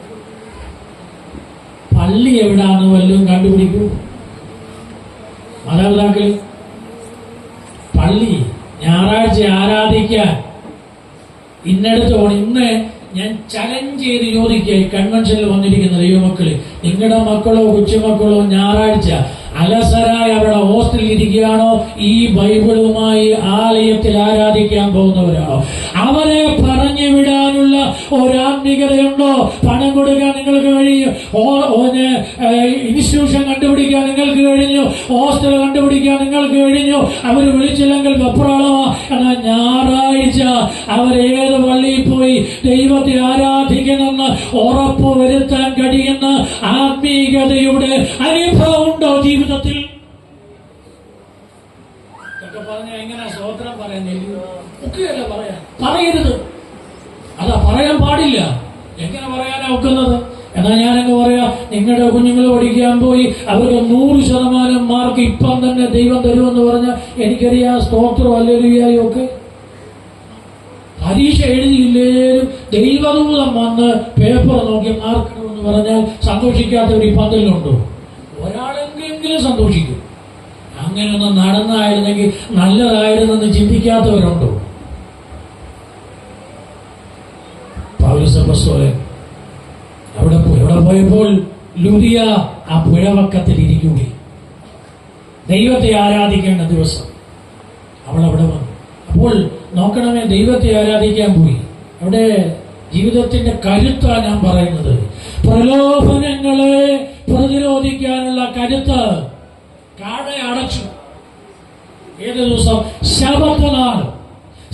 S1: പള്ളി എവിടാണ് വല്ലതും കണ്ടുപിടിക്കൂ മാതാപിതാക്കൾ? പള്ളി ഞായറാഴ്ച ആരാധിക്കാൻ ഇന്നടത്ത് പോകണം. ഇന്ന് ഞാൻ ചലഞ്ച് ചെയ്ത് ചോദിക്കുക, കൺവെൻഷനിൽ വന്നിരിക്കുന്ന ദൈവമക്കള്, നിങ്ങളുടെ മക്കളോ കൊച്ചുമക്കളോ ഞായറാഴ്ച അലസരായി അവിടെ ഹോസ്റ്റലിൽ ഇരിക്കുകയാണോ? ഈ ബൈബിളുമായി ആലയത്തിൽ ആരാധിക്കാൻ പോകുന്നവരാണോ? അവരെ പറഞ്ഞു വിടാനുള്ള ഒരാത്മീകതയുണ്ടോ? പണം കൊടുക്കാൻ നിങ്ങൾക്ക് കഴിഞ്ഞു, ഇൻസ്റ്റിറ്റ്യൂഷൻ കണ്ടുപിടിക്കാൻ നിങ്ങൾക്ക് കഴിഞ്ഞു, ഹോസ്റ്റൽ കണ്ടുപിടിക്കാൻ നിങ്ങൾക്ക് കഴിഞ്ഞു. അവർ വിളിച്ചില്ലെങ്കിൽ വെപ്രാളമാ. എന്നാൽ ഞായറാഴ്ച അവരേത് പള്ളിയിൽ പോയി ദൈവത്തെ ആരാധിക്കണമെന്ന് ഉറപ്പ് വരുത്താൻ കഴിയുന്ന ആത്മീകതയുടെ അനുഭവം ഉണ്ടോ ജീവിതത്തിൽ? ഇതൊക്കെ പറഞ്ഞ എങ്ങനെ സ്വോത്രം പറയുന്നില്ല? ഒക്കെയല്ല പറയരുത്. അതാ പറയാൻ പാടില്ല. എങ്ങനെ പറയാനാ ഒക്കുന്നത്? എന്നാൽ ഞാനങ്ങ് പറയാ, നിങ്ങളുടെ കുഞ്ഞുങ്ങൾ പഠിക്കാൻ പോയി അവർക്ക് 100% മാർക്ക് ഇപ്പം തന്നെ ദൈവം തരുമെന്ന് പറഞ്ഞാൽ എനിക്കറിയാം, സ്തോത്രം ഹല്ലേലൂയയും ഒക്കെ. പരീക്ഷ എഴുതിയില്ലേലും ദൈവദൂതം വന്ന് പേപ്പർ നോക്കി മാർക്ക് ഇടുമെന്ന് പറഞ്ഞാൽ സന്തോഷിക്കാത്തവർ ഈ പന്തലിലുണ്ടോ? ഒരാളെങ്കിലും സന്തോഷിക്കും. അങ്ങനെയൊന്നും നടന്നായിരുന്നെങ്കിൽ നല്ലതായിരുന്നെന്ന് ചിന്തിക്കാത്തവരുണ്ടോ? പൗലോസ് അപ്പോസ്തലൻ അവിടെ പോയപ്പോൾ ലൂദിയ ആ പുഴവക്കത്തിൽ ഇരിക്കുകയും ദൈവത്തെ ആരാധിക്കേണ്ട ദിവസം അവൾ അവിടെ വന്നു. അപ്പോൾ നോക്കണമേ, ദൈവത്തെ ആരാധിക്കാൻ പോയി. അവിടെ ജീവിതത്തിന്റെ കരുത്താണ് ഞാൻ പറയുന്നത്. പ്രലോഭനങ്ങളെ പ്രതിരോധിക്കാനുള്ള കരുത്ത്. കാട അടച്ചു. ഏത് ദിവസം? ശബത്ത് നാൾ.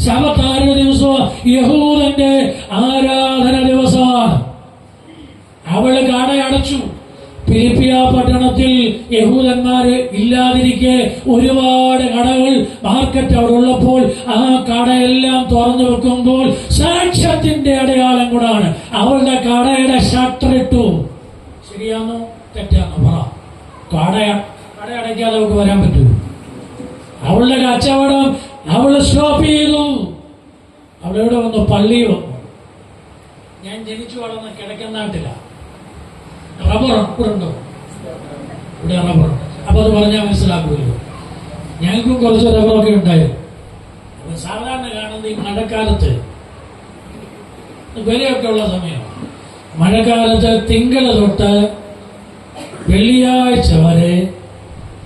S1: ശബത്ത് ആരുടെ ദിവസമാണ്? യഹൂദന്റെ ആരാധന ദിവസമാണ്. അവള് കാട അടച്ചു. ഫിലിപ്പിയ പട്ടണത്തിൽ യഹൂദന്മാര് ഇല്ലാതിരിക്കെ ഒരുപാട് കടകൾ, മാർക്കറ്റ് അവിടെ ഉള്ളപ്പോൾ ആ കടയെല്ലാം തുറന്നു വെക്കുമ്പോൾ സാക്ഷ്യത്തിന്റെ അടയാളം കൂടാണ്. അവളുടെ കടയുടെ ഷട്ടർ ഇട്ടു. ശരിയാണോ തെറ്റാണോ? പറ. കട അടയ്ക്കാതെ അവൾക്ക് വരാൻ പറ്റൂ? അവളുടെ കച്ചവടം അവള് സ്റ്റോപ്പ് ചെയ്തു. അവളെവിടെ വന്നു? പള്ളി വന്നു. ഞാൻ ജനിച്ചു വളർന്ന കിഴക്കൻ നാട്ടിലാണ്. റബ്ബർ ഉണ്ടോ? ഇവിടെ റബ്ബറുണ്ട്. അപ്പൊ അത് പറഞ്ഞാൽ മനസ്സിലാക്കുമല്ലോ. ഞങ്ങൾക്കും കുറച്ച് റബ്ബറൊക്കെ ഉണ്ടായിരുന്നു. അപ്പൊ സാധാരണ കാണുന്നത് ഈ മഴക്കാലത്ത് വിലയൊക്കെ ഉള്ള സമയം. മഴക്കാലത്ത് തിങ്കൾ തൊട്ട് വെള്ളിയാഴ്ച വരെ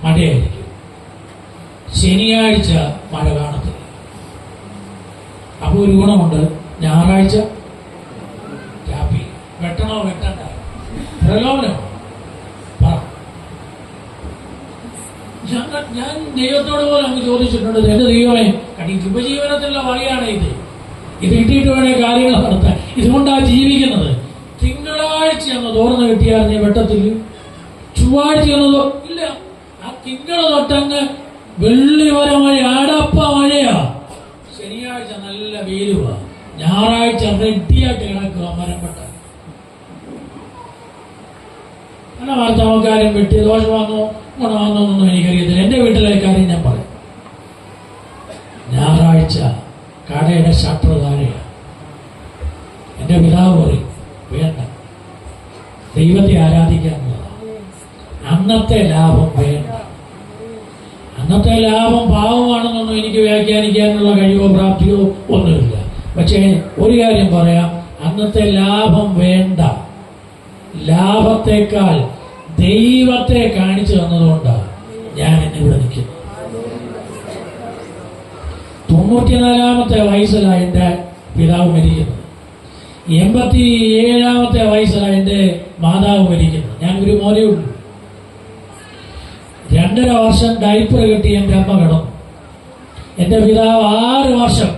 S1: മഴയായിരിക്കും. ശനിയാഴ്ച മഴ കാണത്തില്ല. അപ്പോൾ ഒരു ഗുണമുണ്ട്, ഞായറാഴ്ച രാപ്പി. വെട്ടണോ വെട്ടണ്ട? പ്രലോഭനമോ? ഞാൻ ദൈവത്തോട് പോലെ അങ്ങ് ചോദിച്ചിട്ടുണ്ട്, എന്റെ ദൈവമേ, കാരണം ഉപജീവനത്തിലുള്ള വഴിയാണ് ഇത് കിട്ടിയിട്ട് വേണേ കാര്യങ്ങൾ നടത്താൻ. ഇതുകൊണ്ടാണ് ജീവിക്കുന്നത്. തിങ്കളാഴ്ച ഒന്ന് തോർന്ന് കിട്ടിയാൽ നീ വെട്ടത്തിൽ, ചൊവ്വാഴ്ച ഒന്നതോ ഇല്ല. ആ തിങ്കൾ തൊട്ടങ്ങ് വെള്ളി വരെ മഴ, അടപ്പ മഴയാ. ശനിയാഴ്ച നല്ല വെയിലുവാ, ഞായറാഴ്ച റെഡിയായിട്ട് കിടക്കുക മരംപെട്ട. അങ്ങനെ വാർത്താവക്കാരും വെട്ടി ദോഷമാണോ ഗുണമാണെന്നൊന്നും എനിക്കറിയത്തില്ല. എന്റെ വീട്ടിലെ കാര്യം ഞാൻ പറയാം. ഞായറാഴ്ച കടയുടെ ഷട്ടർ താഴെയാണ്. എന്റെ പിതാവ് പറയും, വേണ്ട, ദൈവത്തെ ആരാധിക്കാനുള്ളതാണ്. അന്നത്തെ ലാഭം വേണ്ട. അന്നത്തെ ലാഭം പാവമാണെന്നൊന്നും എനിക്ക് വ്യാഖ്യാനിക്കാനുള്ള കഴിവോ പ്രാപ്തിയോ ഒന്നുമില്ല. പക്ഷേ ഒരു കാര്യം പറയാം, അന്നത്തെ ലാഭം വേണ്ട. ലാഭത്തെക്കാൾ ദൈവത്തെ കാണിച്ചു തന്നതുകൊണ്ടാണ് ഞാൻ എന്നിവിടെ നിൽക്കുന്നത്. 94-ാമത്തെ വയസ്സിലാണ് എൻ്റെ പിതാവ് മരിക്കുന്നത്. 87-ാമത്തെ വയസ്സിലാണ് എൻ്റെ മാതാവ് മരിക്കുന്നത്. ഞാൻ ഒരു മോനേ ഉള്ളൂ. 2.5 വർഷം ഡൈപ്പർ കെട്ടി എൻ്റെ അമ്മ കിടന്നു. എൻ്റെ പിതാവ് 6 വർഷം.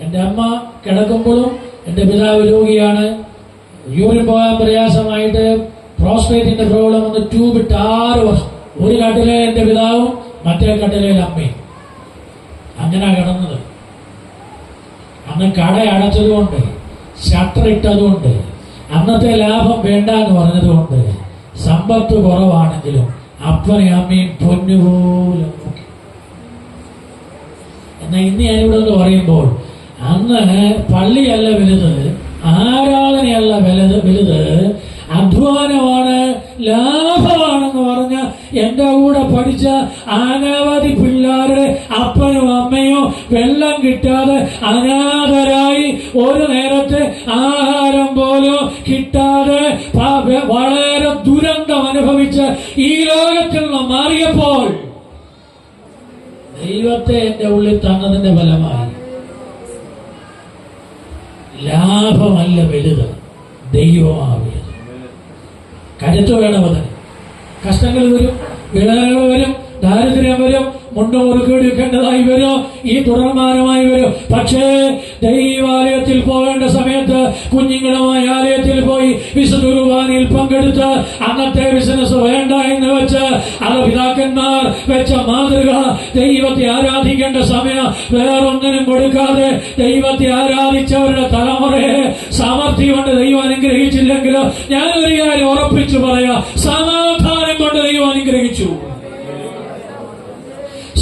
S1: എൻ്റെ അമ്മ കിടക്കുമ്പോഴും എൻ്റെ പിതാവ് രോഗിയാണ്. യൂറിൻ പോകാൻ പ്രയാസമായിട്ട് പ്രോസ്റ്റേറ്റിന്റെ പ്രോബ്ലം വന്ന് ട്യൂബിട്ട് 6 വർഷം. ഒരു കട്ടിലെ എൻ്റെ പിതാവും മറ്റേ കട്ടിലെ അമ്മയും. അങ്ങനെ കിടന്നത്. അന്ന് കട അടച്ചതുകൊണ്ട്, ഷട്ടർ ഇട്ടതുകൊണ്ട്, അന്നത്തെ ലാഭം വേണ്ട എന്ന് പറഞ്ഞതുകൊണ്ട്, സമ്പത്ത് കുറവാണെങ്കിലും അപ്പനെ അമ്മയും പൊന്നുപോലെ നോക്കി. എന്നാൽ ഇന്ന് ഞാനിവിടെ ഒന്ന് പറയുമ്പോൾ, അന്ന് പള്ളിയല്ല വലുത്, ആരാധനയല്ല വലുത്, അധ്വാനമാണ്, ലാഭമാണെന്ന് പറഞ്ഞ എന്റെ കൂടെ പഠിച്ച അനവധി പിള്ളേരുടെ അപ്പനും അമ്മയോ വെള്ളം കിട്ടാതെ അനാഥരായി, ഒരു നേരത്തെ ആഹാരം പോലും കിട്ടാതെ വളരെ ദുരന്തം അനുഭവിച്ച് ഈ ലോകത്തിൽ നിന്ന് മാറിയപ്പോൾ ദൈവത്തെ എന്റെ ഉള്ളിൽ തന്നതിന്റെ ഫലമായി ലാഭമല്ല വലുത്, ദൈവമാണ് വലുത്. കരുത്ത് വേണം. അതിന് കഷ്ടങ്ങൾ വരും, വേദനകൾ വരും, ദാരിദ്ര്യം വരും, മുണ്ട് മുറുക്കിയെടുക്കേണ്ടതായി വരും, ഈ തുടർമാനമായി വരും. പക്ഷേ ദൈവാലയത്തിൽ പോകേണ്ട സമയത്ത് കുഞ്ഞുങ്ങളുമായി ആലയത്തിൽ പോയി വിശുദ്ധ കുർബാനയിൽ പങ്കെടുത്ത് അന്നത്തെ ബിസിനസ് വേണ്ട എന്ന് വെച്ച് അത് പിതാക്കന്മാർ വെച്ച മാതൃക, ദൈവത്തെ ആരാധിക്കേണ്ട സമയം വേറൊന്നിനും കൊടുക്കാതെ ദൈവത്തെ ആരാധിച്ചവരുടെ തലമുറയെ സമൃദ്ധി കൊണ്ട് ദൈവം അനുഗ്രഹിച്ചില്ലെങ്കിലോ ഞാനൊരു കാര്യം ഉറപ്പിച്ചു പറയാം, സമാധാനം കൊണ്ട് ദൈവം അനുഗ്രഹിച്ചു.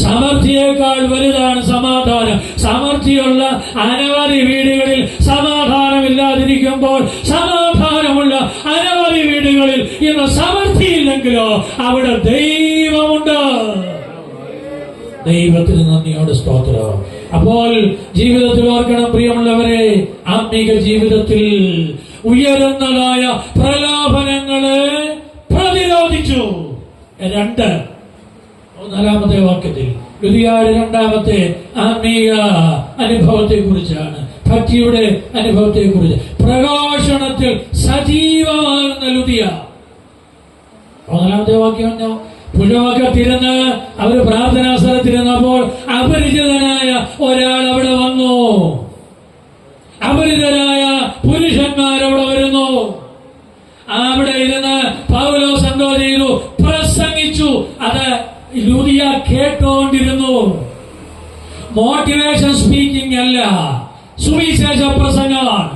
S1: സമൃദ്ധിയേക്കാൾ വലുതാണ് സമാധാനം. സമൃദ്ധിയുള്ള അനവധി വീടുകളിൽ സമാധാനമില്ലാതിരിക്കുമ്പോൾ സമാധാനമുള്ള അനവധി വീടുകളിൽ ഇന്ന് സമൃദ്ധിയില്ലെങ്കിലോ അവിടെ ദൈവമുണ്ട്. ദൈവത്തിന് നന്ദിയോട് സ്തോത്രം. അപ്പോൾ ജീവിതത്തിൽ ഓർക്കണം പ്രിയമുള്ളവരെ, ആത്മീക ജീവിതത്തിൽ ഉയരുന്നതായ പ്രലോഭനങ്ങളെ പ്രതിരോധിച്ചു. 4-ാമത്തെ വാക്യത്തിൽ ലുദിയയുടെ 2-ാമത്തെ ആത്മീയ അനുഭവത്തെ കുറിച്ചാണ്, ഭക്തിയുടെ അനുഭവത്തെ കുറിച്ച്. പ്രകാശനത്തിൽ സജീവമാകുന്ന ലുദിയ. 4-ാമത്തെ വാക്യം പുഴവക്കത്തിരുന്ന് അവർ പ്രാർത്ഥനാ സ്ഥലത്തിരുന്നപ്പോൾ അപരിചിതനായ ഒരാൾ അവിടെ വന്നു. അപരിചിതരായ പുരുഷന്മാരവിടെ വരുന്നു. അവിടെ ഇരുന്ന് പൗലോസ് എന്തോ ചെയ്തു? പ്രസംഗിച്ചു. അത് ലുദിയ കേട്ടോണ്ടിരുന്നു. മോട്ടിവേഷൻ സ്പീക്കിംഗ് അല്ല, സുവിശേഷ പ്രസംഗമാണ്.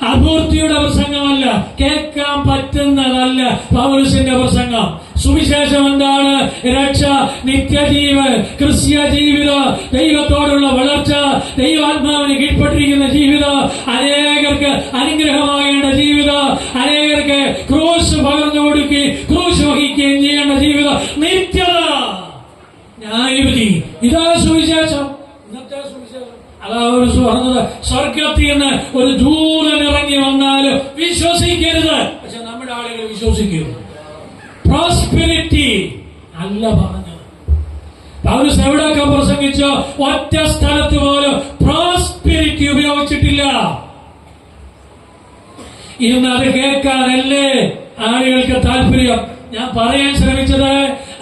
S1: അപൂർത്തിയുടെ പ്രസംഗമല്ല, കേൾക്കാൻ പറ്റുന്നതല്ല പൗലോസിന്റെ പ്രസംഗം. സുവിശേഷം എന്താണ്? രക്ഷ, നിത്യജീവൻ, ക്രിസ്ത്യ ജീവിതം, ദൈവത്തോടുള്ള വളർച്ച, ദൈവാത്മാവിന് കീഴ്പ്പെട്ടിരിക്കുന്ന ജീവിതം, അനേകർക്ക് അനുഗ്രഹമാകേണ്ട ജീവിതം, അനേകർക്ക് ക്രൂശ് പകർന്നു കൊടുക്കുകയും ക്രൂശ് വഹിക്കുകയും ചെയ്യേണ്ട ജീവിതം, നിത്യത, ന്യായവിധി. ഇതാ സുവിശേഷം. ഇന്നത്തെ സുവിശേഷം അതാ ഒരു പറഞ്ഞത്, സ്വർഗത്തിൽ നിന്ന് ഒരു ദൂതൻ ഇറങ്ങി വന്നാലും വിശ്വസിക്കരുത്. പക്ഷെ നമ്മുടെ ആളുകൾ വിശ്വസിക്കും. പ്രോസ്പെരിറ്റി അല്ല പറഞ്ഞത്. പൗലോസ് എവിടെയൊക്കെ പ്രസംഗിച്ചോ ഒറ്റ സ്ഥലത്ത് പോലും പ്രോസ്പെരിറ്റി ഉപയോഗിച്ചിട്ടില്ല. ഇന്ന് അത് കേൾക്കാനല്ലേ ആളുകൾക്ക് താല്പര്യം. ഞാൻ പറയാൻ ശ്രമിച്ചത്,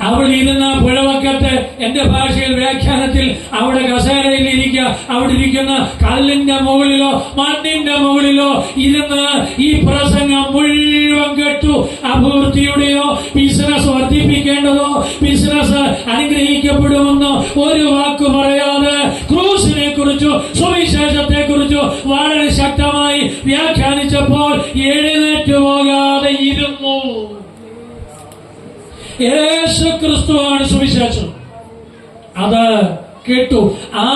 S1: അവൾ ഇരുന്ന പുഴവക്കത്ത്, എന്റെ ഭാഷയിൽ വ്യാഖ്യാനത്തിൽ അവിടെ കസേരയിൽ ഇരിക്കുക, അവിടെ ഇരിക്കുന്ന കല്ലിന്റെ മുകളിലോ മണ്ണിന്റെ മുകളിലോ ഇരുന്ന് ഈ പ്രസംഗം മുഴുവൻ കേട്ടു. അഭിവൃദ്ധിയുടെയോ ബിസിനസ് വർദ്ധിപ്പിക്കേണ്ടതോ ബിസിനസ് അനുഗ്രഹിക്കപ്പെടുമെന്നോ ഒരു വാക്ക് പറയാതെ ക്രൂസിനെ കുറിച്ചോ സുവിശേഷത്തെ കുറിച്ചോ വളരെ ശക്തമായി വ്യാഖ്യാനിച്ചപ്പോൾ എഴുന്നേറ്റ് പോകാതെ ഇരുന്നു. യേശു ക്രിസ്തുവാണ് സുവിശേഷം. അത് കേട്ടു. ആ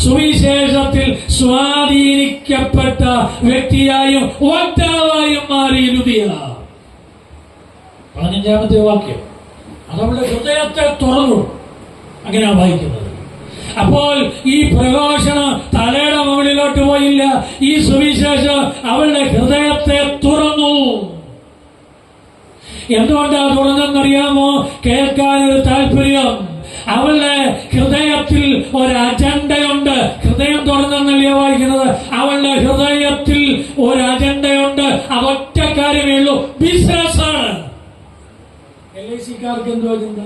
S1: സുവിശേഷത്തിൽ സ്വാധീനിക്കപ്പെട്ട വ്യക്തിയായും വക്താവായും മാറി ലുദിയ. 15-ാമത്തെ വാക്യം, അതവളുടെ ഹൃദയത്തെ തുറന്നു. അങ്ങനെയാണ് വായിക്കുന്നത്. അപ്പോൾ ഈ പ്രഘോഷണം തലയുടെ മുകളിലോട്ട് പോയില്ല. ഈ സുവിശേഷം അവളുടെ ഹൃദയത്തെ തുറന്നു. എന്തുകൊണ്ടാ തുറന്നെന്നറിയാമോ? കേൾക്കാനൊരു താല്പര്യം. അവളുടെ ഹൃദയത്തിൽ ഒരു അജണ്ടയുണ്ട്. ഹൃദയം തുറന്നെന്നല്ലേ വായിക്കുന്നത്. അവളുടെ ഹൃദയത്തിൽ ഒരു അജണ്ടയുണ്ട്. അതൊറ്റ കാര്യമേ ഉള്ളൂ, ബിസിനസ്സാണ്. LIC-ക്കാർക്ക് എന്തുവാ ചിന്ത?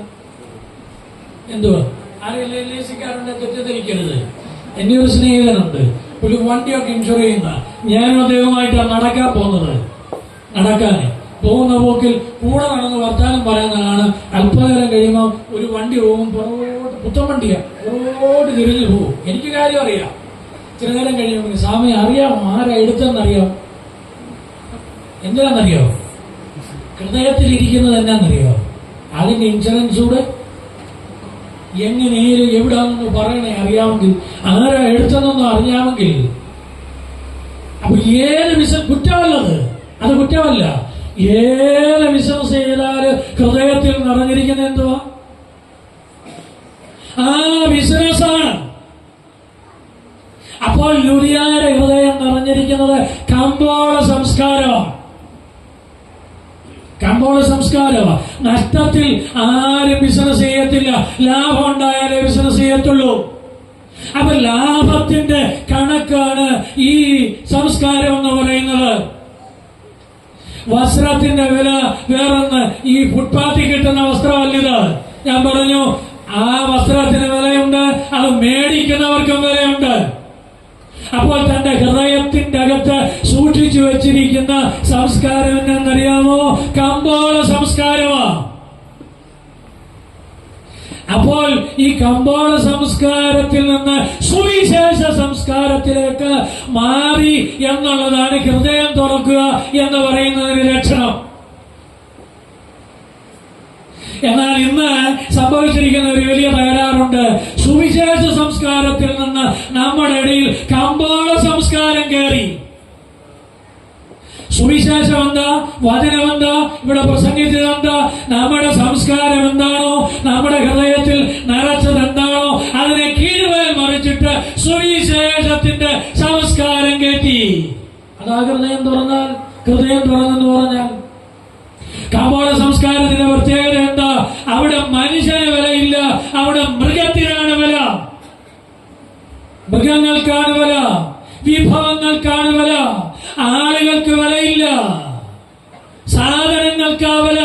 S1: എന്തുവാ? ആരെങ്കിലും LIC-ക്കാരുണ്ട് തെറ്റിദ്ധരിക്കരുത്. എന്റെ ഒരു സ്നേഹിതനുണ്ട്, ഒരു വണ്ടിയൊക്കെ ഇൻഷുർ ചെയ്യുന്ന. ഞാനും അദ്ദേഹവുമായിട്ടാണ് നടക്കാൻ പോകുന്നത്. നടക്കാൻ പോകുന്ന പോക്കിൽ കൂടെ നടന്ന് വർത്താനം പറയുന്നതാണ്. അല്പനേരം കഴിയുമ്പോൾ ഒരു വണ്ടി പോകും, പുറകോട്ട്, പുത്തൻ വണ്ടിയാ, പുറകോട്ട് തിരിഞ്ഞു പോകും. എനിക്ക് കാര്യം അറിയാം. ചില നേരം കഴിയുമ്പോൾ സമയം അറിയാമോ? ആരാ എടുത്തെന്നറിയാം. എന്തിനാണെന്നറിയോ? ഹൃദയത്തിൽ ഇരിക്കുന്നത് എന്നാന്നറിയോ? അതിന്റെ ഇൻഷുറൻസ് കൂടെ എങ്ങനെയും എവിടാണെന്ന് പറയണേ അറിയാമെങ്കിൽ, ആരാ എടുത്തെന്നൊന്നും അറിയാമെങ്കിൽ. അപ്പൊ ഏത് ബിസിനസ് കുറ്റമല്ലത്, അത് കുറ്റമല്ല. ഏത് ബിസിനസ് ചെയ്താല് ഹൃദയത്തിൽ നിറഞ്ഞിരിക്കുന്ന എന്തുവാ? ആ ബിസിനസ്സാണ്. അപ്പോൾ ലുദിയയുടെ ഹൃദയം നിറഞ്ഞിരിക്കുന്നത് കമ്പോള സംസ്കാരമാണ്. കമ്പോള സംസ്കാരമാണ്. നഷ്ടത്തിൽ ആരും ബിസിനസ് ചെയ്യത്തില്ല, ലാഭം ഉണ്ടായാലേ ബിസിനസ് ചെയ്യത്തുള്ളൂ. അപ്പൊ ലാഭത്തിന്റെ കണക്കാണ് ഈ സംസ്കാരം എന്ന് പറയുന്നത്. വസ്ത്രത്തിന്റെ വില വേറൊന്ന്. ഈ ഫുട്പാത്തിൽ കിട്ടുന്ന വസ്ത്രമല്ലിത്. ഞാൻ പറഞ്ഞു, ആ വസ്ത്രത്തിന് വിലയുണ്ട്, അത് മേടിക്കുന്നവർക്കും വിലയുണ്ട്. അപ്പോൾ തന്റെ ഹൃദയത്തിന്റെ അകത്ത് സൂക്ഷിച്ചു വെച്ചിരിക്കുന്ന സംസ്കാരം എന്നറിയാമോ? കമ്പോള സംസ്കാരമാണ്. അപ്പോൾ ഈ കമ്പോള സംസ്കാരത്തിൽ നിന്ന് സുവിശേഷ സംസ്കാരത്തിലേക്ക് മാറി എന്നുള്ളതാണ് ഹൃദയം തുറക്കുക എന്ന് പറയുന്നതിന് ലക്ഷണം. എന്നാൽ ഇന്ന് സംഭവിച്ചിരിക്കുന്ന ഒരു വലിയ തകരാറുണ്ട്. സുവിശേഷ സംസ്കാരത്തിൽ നിന്ന് നമ്മുടെ ഇടയിൽ കമ്പോള സംസ്കാരം കയറി. സുവിശേഷം എന്താ? വചനം എന്താ? ഇവിടെ പ്രസംഗിച്ചത് എന്താ? നമ്മുടെ സംസ്കാരം എന്താണോ, നമ്മുടെ ഹൃദയത്തിൽ നിറച്ചത് എന്താണോ, അതിനെ കീഴ്മേൽ മറിച്ചിട്ട് സുവിശേഷത്തിന്റെ സംസ്കാരം കയറ്റി. അതാ ഹൃദയം തുറന്നാൽ. ഹൃദയം തുറന്നെന്ന് പറഞ്ഞാൽ കമ്പോള സംസ്കാരത്തിന്റെ പ്രത്യേകത എന്താ? അവിടെ മനുഷ്യന് വിലയില്ല, അവിടെ മൃഗത്തിനാണ് വില. മൃഗങ്ങൾക്കാണ് വില, വിഭവങ്ങൾക്കാണ് വില, ആളുകൾക്ക് വിലയില്ല, സാധനങ്ങൾക്കാ വില.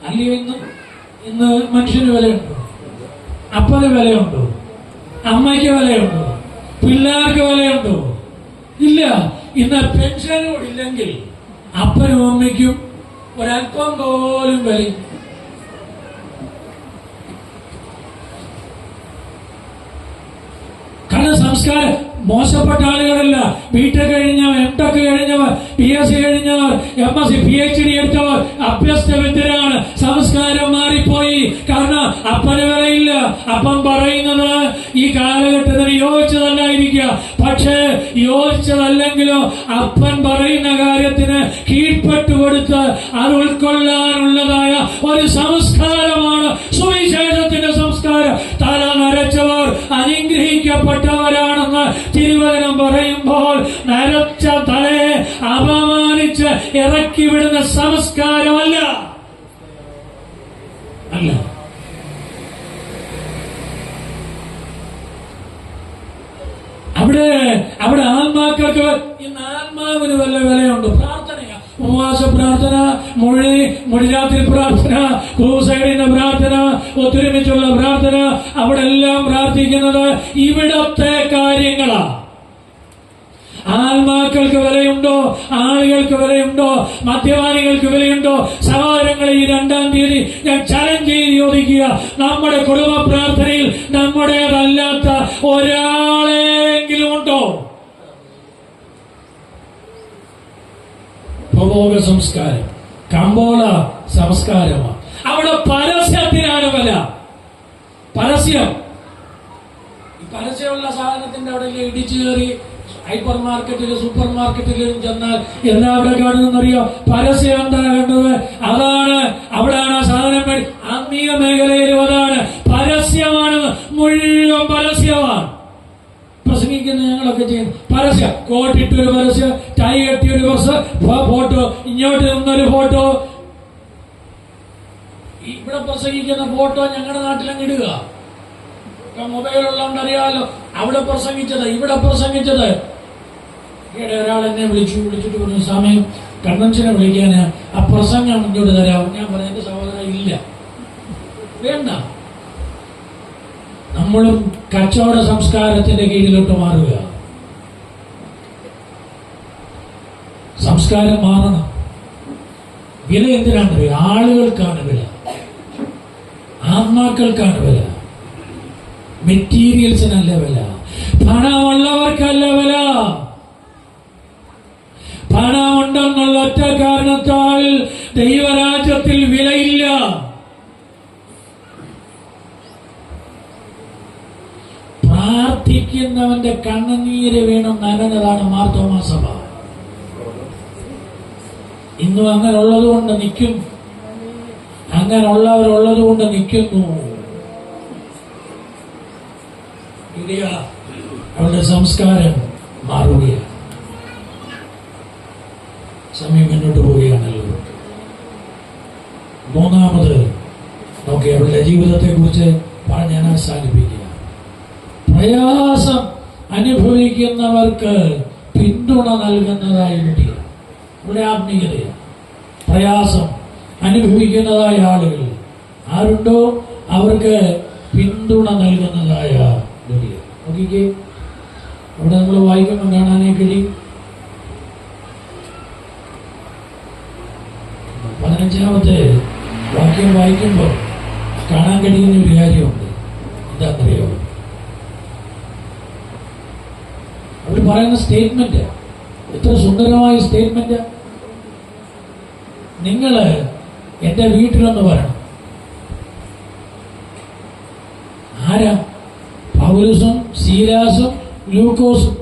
S1: അല്ലയോ? ഇന്ന് മനുഷ്യന് വിലയുണ്ടോ? അപ്പന് വിലയുണ്ടോ? അമ്മയ്ക്ക് വിലയുണ്ടോ? പിള്ളേർക്ക് വിലയുണ്ടോ? ഇല്ല. ഇന്ന് പെൻഷൻ കൂടില്ലെങ്കിൽ അപ്പനും അമ്മയ്ക്കും ഒരല്പം പോലും വിലയും. കാരണം സംസ്കാരം മോശപ്പെട്ട ആളുകളല്ല. ബിടെക് കഴിഞ്ഞവർ, എംടെക് കഴിഞ്ഞവർ, PSc കഴിഞ്ഞവർ, MSc PhD എടുത്തവർ അഭ്യസ്ത വിദ്യരാണ്. സംസ്കാരം മാറിപ്പോയി. കാരണം അപ്പന് വിലയില്ല. അപ്പം പറയുന്നത് ഈ കാലഘട്ടത്തിന് യോജിച്ചതല്ലായിരിക്കുക. പക്ഷേ യോജിച്ചതല്ലെങ്കിലോ അപ്പൻ പറയുന്ന കാര്യത്തിന് കീഴ്പ്പെട്ടു കൊടുത്ത് അത് ഉൾക്കൊള്ളാനുള്ളതായ ഒരു സംസ്കാരമാണ് സുവിശേഷത്തിന്റെ സംസ്കാരം. തല നരച്ചവർ അനുഗ്രഹിക്കപ്പെട്ടവരാണെന്ന് തിരുവചനം പറയുമ്പോൾ നരച്ച തലയെ അപമാനിച്ച് ഇറക്കി വിടുന്ന സംസ്കാരമല്ല. അല്ല, ഇന്ന് ആത്മാവിന് വല്ല വിലയുണ്ട്? പ്രാർത്ഥനയാ, ഉപവാസ പ്രാർത്ഥന, മൊഴിരാത്രി പ്രാർത്ഥന, ക്രൂസൈഡിന്റെ പ്രാർത്ഥന, ഒത്തൊരുമിച്ചുള്ള പ്രാർത്ഥന, അവിടെ എല്ലാം പ്രാർത്ഥിക്കുന്നത് ഇവിടത്തെ കാര്യങ്ങളാ. ആത്മാക്കൾക്ക് വിലയുണ്ടോ? ആളുകൾക്ക് വിലയുണ്ടോ? മദ്യപാനികൾക്ക് വിലയുണ്ടോ? സഹോദരങ്ങളെ, ഈ 2-ാം തീയതി ഞാൻ ചലഞ്ച് ചെയ്ത് ചോദിക്കുക, നമ്മുടെ കുടുംബ പ്രാർത്ഥനയിൽ നമ്മുടേതല്ലാത്ത ഒരാളെങ്കിലും ഉണ്ടോ? ഉപഭോഗ സംസ്കാരം, കമ്പോള സംസ്കാരമാണ്. അവിടെ പരസ്യത്തിനാണ് വില. പരസ്യമുള്ള സാധനത്തിന്റെ അവിടെ ഇടിച്ചു കയറി ഹൈപ്പർ മാർക്കറ്റിലും സൂപ്പർ മാർക്കറ്റിലും ചെന്നാൽ എന്താ അവിടെ കാണുന്നറിയോ? പരസ്യം എന്താ കണ്ടത്? അതാണ്. അവിടെയാണ് ആ സാധനം. ആത്മീയ മേഖലയിലും അതാണ്. പരസ്യമാണ്, മുഴുവൻ പരസ്യമാണ്. പ്രസംഗിക്കുന്ന ഞങ്ങളൊക്കെ ചെയ്യുന്നു പരസ്യം. കോട്ടിട്ടൊരു പരസ്യം, ടൈ കെട്ടിയൊരു ഫോട്ടോ, ഇങ്ങോട്ട് നിന്നൊരു ഫോട്ടോ. ഇവിടെ പ്രസംഗിക്കുന്ന ഫോട്ടോ ഞങ്ങളുടെ നാട്ടിലങ്ങ് ഇടുക. മൊബൈലുള്ളതുകൊണ്ട് അറിയാമല്ലോ. അവിടെ പ്രസംഗിച്ചത്, ഇവിടെ പ്രസംഗിച്ചത്. ഈയിടെ ഒരാൾ എന്നെ വിളിച്ചിട്ട് പറഞ്ഞു, സമയം കൺവെൻഷനെ വിളിക്കാൻ ആ പ്രസംഗം ഇങ്ങോട്ട് തരാം. ഞാൻ പറഞ്ഞു, എന്റെ സഹോദരൻ ഇല്ല, വേണ്ട. നമ്മളും കച്ചവട സംസ്കാരത്തിന്റെ കീഴിലോട്ട് മാറുക. സംസ്കാരം മാറണം. വില എന്തിനാണ്? ആളുകൾക്കാണ് വില, ആത്മാക്കൾക്കാണ് വില, മെറ്റീരിയൽസിനല്ല വില, പണമുള്ളവർക്കല്ല വില. പണമുണ്ടെന്നുള്ള ഒറ്റ കാരണത്താൽ ദൈവരാജ്യത്തിൽ വിലയില്ല. പ്രാർത്ഥിക്കുന്നവന്റെ കണ്ണുനീര് വീണും നനഞ്ഞതാണ് മാർത്തോമാ സഭ. ഇന്നും അങ്ങനെ ഉള്ളതുകൊണ്ട് നിൽക്കും, അങ്ങനെയുള്ളവരുള്ളത് കൊണ്ട് നിൽക്കുന്നു. അവരുടെ സംസ്കാരം മാറുകയാണ്. സമയം മുന്നോട്ട് പോവുകയാണല്ലോ. മൂന്നാമത് നോക്കി അവരുടെ ജീവിതത്തെ കുറിച്ച് പറഞ്ഞ് ഞാൻ അവസാനിപ്പിക്കുക. പ്രയാസം അനുഭവിക്കുന്നവർക്ക് പിന്തുണ നൽകുന്നതായി കുട്ടികൾ. ഇവിടെ ആത്മീയതയാണ്. പ്രയാസം അനുഭവിക്കുന്നതായ ആളുകൾ ആരുണ്ടോ അവർക്ക് പിന്തുണ നൽകുന്നതായ ദുരിതം. നോക്കിക്കേ, അവിടെ നമ്മൾ വായിക്കുമ്പോൾ കാണാനേ കഴിയും. 15-ാമത്തെ വാക്യം വായിക്കുമ്പോൾ കാണാൻ കഴിയുന്ന ഒരു കാര്യമുണ്ട്. എന്താണെന്നറിയോ? അവർ പറയുന്ന സ്റ്റേറ്റ്മെന്റ് എത്ര സുന്ദരമായ സ്റ്റേറ്റ്മെന്റ്. നിങ്ങൾ എന്റെ വീട്ടിലൊന്ന് വരണം. ആരാ? പൗലോസും ശീലാസും ലൂക്കോസും.